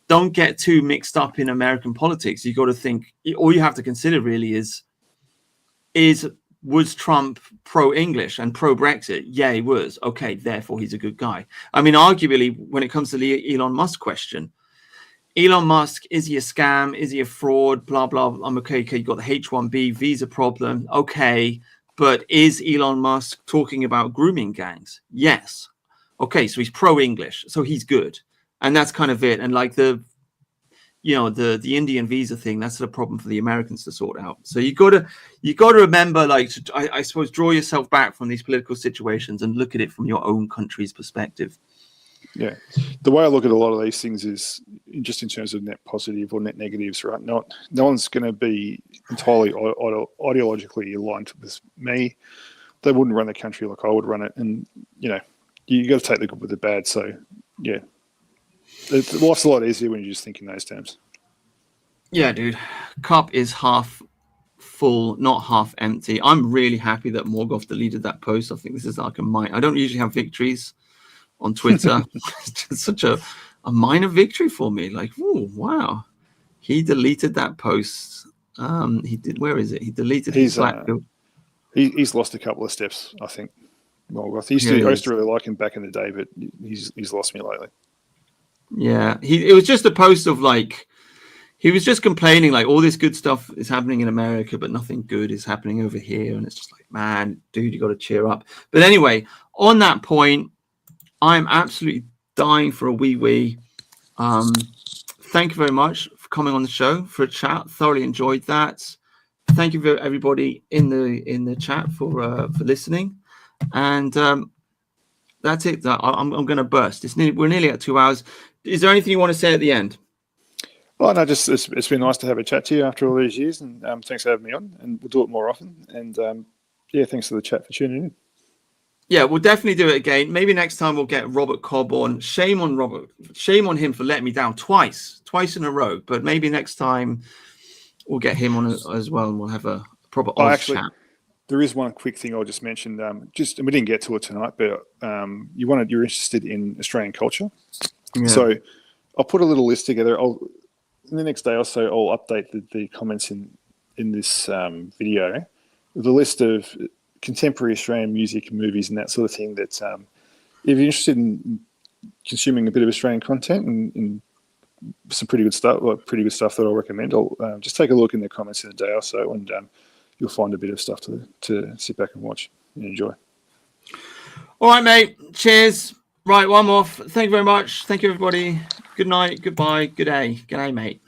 don't get too mixed up in American politics. You got to think, all you have to consider really was Trump pro-English and pro-Brexit? Yeah, he was. Okay, therefore he's a good guy. I mean, arguably, when it comes to the Elon Musk question, Elon Musk, is he a scam? Is he a fraud? Blah, blah. I'm okay. You got the H-1B visa problem. Okay. But is Elon Musk talking about grooming gangs? Yes. Okay. So he's pro-English. So he's good. And that's kind of it. And like the Indian visa thing, that's the problem for the Americans to sort out. So you got to remember, like, I suppose, draw yourself back from these political situations and look at it from your own country's perspective. Yeah, the way I look at a lot of these things is just in terms of net positive or net negatives, right? No one's going to be entirely ideologically aligned with me. They wouldn't run the country like I would run it, and you got to take the good with the bad. So yeah, life's a lot easier when you just think in those terms. Yeah, dude, cup is half full, not half empty. I'm really happy that Morgoth deleted that post. I think this is like I don't usually have victories on Twitter. It's just such a minor victory for me. Like, oh wow, he deleted that post. He did. Where is it? He deleted his Blackfield. He's lost a couple of steps, I think. Well, I used to really like him back in the day, but he's lost me lately. Yeah, it was just a post of like, he was just complaining like all this good stuff is happening in America, but nothing good is happening over here, and it's just like, man, dude, you got to cheer up. But anyway, on that point, I'm absolutely dying for a wee. Thank you very much for coming on the show for a chat. Thoroughly enjoyed that. Thank you for everybody in the chat for listening. And that's it. I'm going to burst. We're nearly at 2 hours. is there anything you want to say at the end? Well, no, just it's been nice to have a chat to you after all these years, and thanks for having me on, and we'll do it more often. And yeah, thanks for the chat for tuning in. Yeah, we'll definitely do it again. Maybe next time we'll get Robert Cobb on. Shame on Robert. Shame on him for letting me down twice in a row. But maybe next time we'll get him on as well, and we'll have a proper Oz chat. There is one quick thing I'll just mention. And we didn't get to it tonight, but you're interested in Australian culture. Yeah. So I'll put a little list together. In the next day or so, I'll update the comments in this video with a list of contemporary Australian music and movies and that sort of thing. That if you're interested in consuming a bit of Australian content and some pretty good stuff that I'll recommend, I'll just take a look in the comments in a day or so, and you'll find a bit of stuff to sit back and watch and enjoy. All right, mate. Cheers. Right, one more. Thank you very much. Thank you, everybody. Good night. Goodbye. Good day. Good day, mate.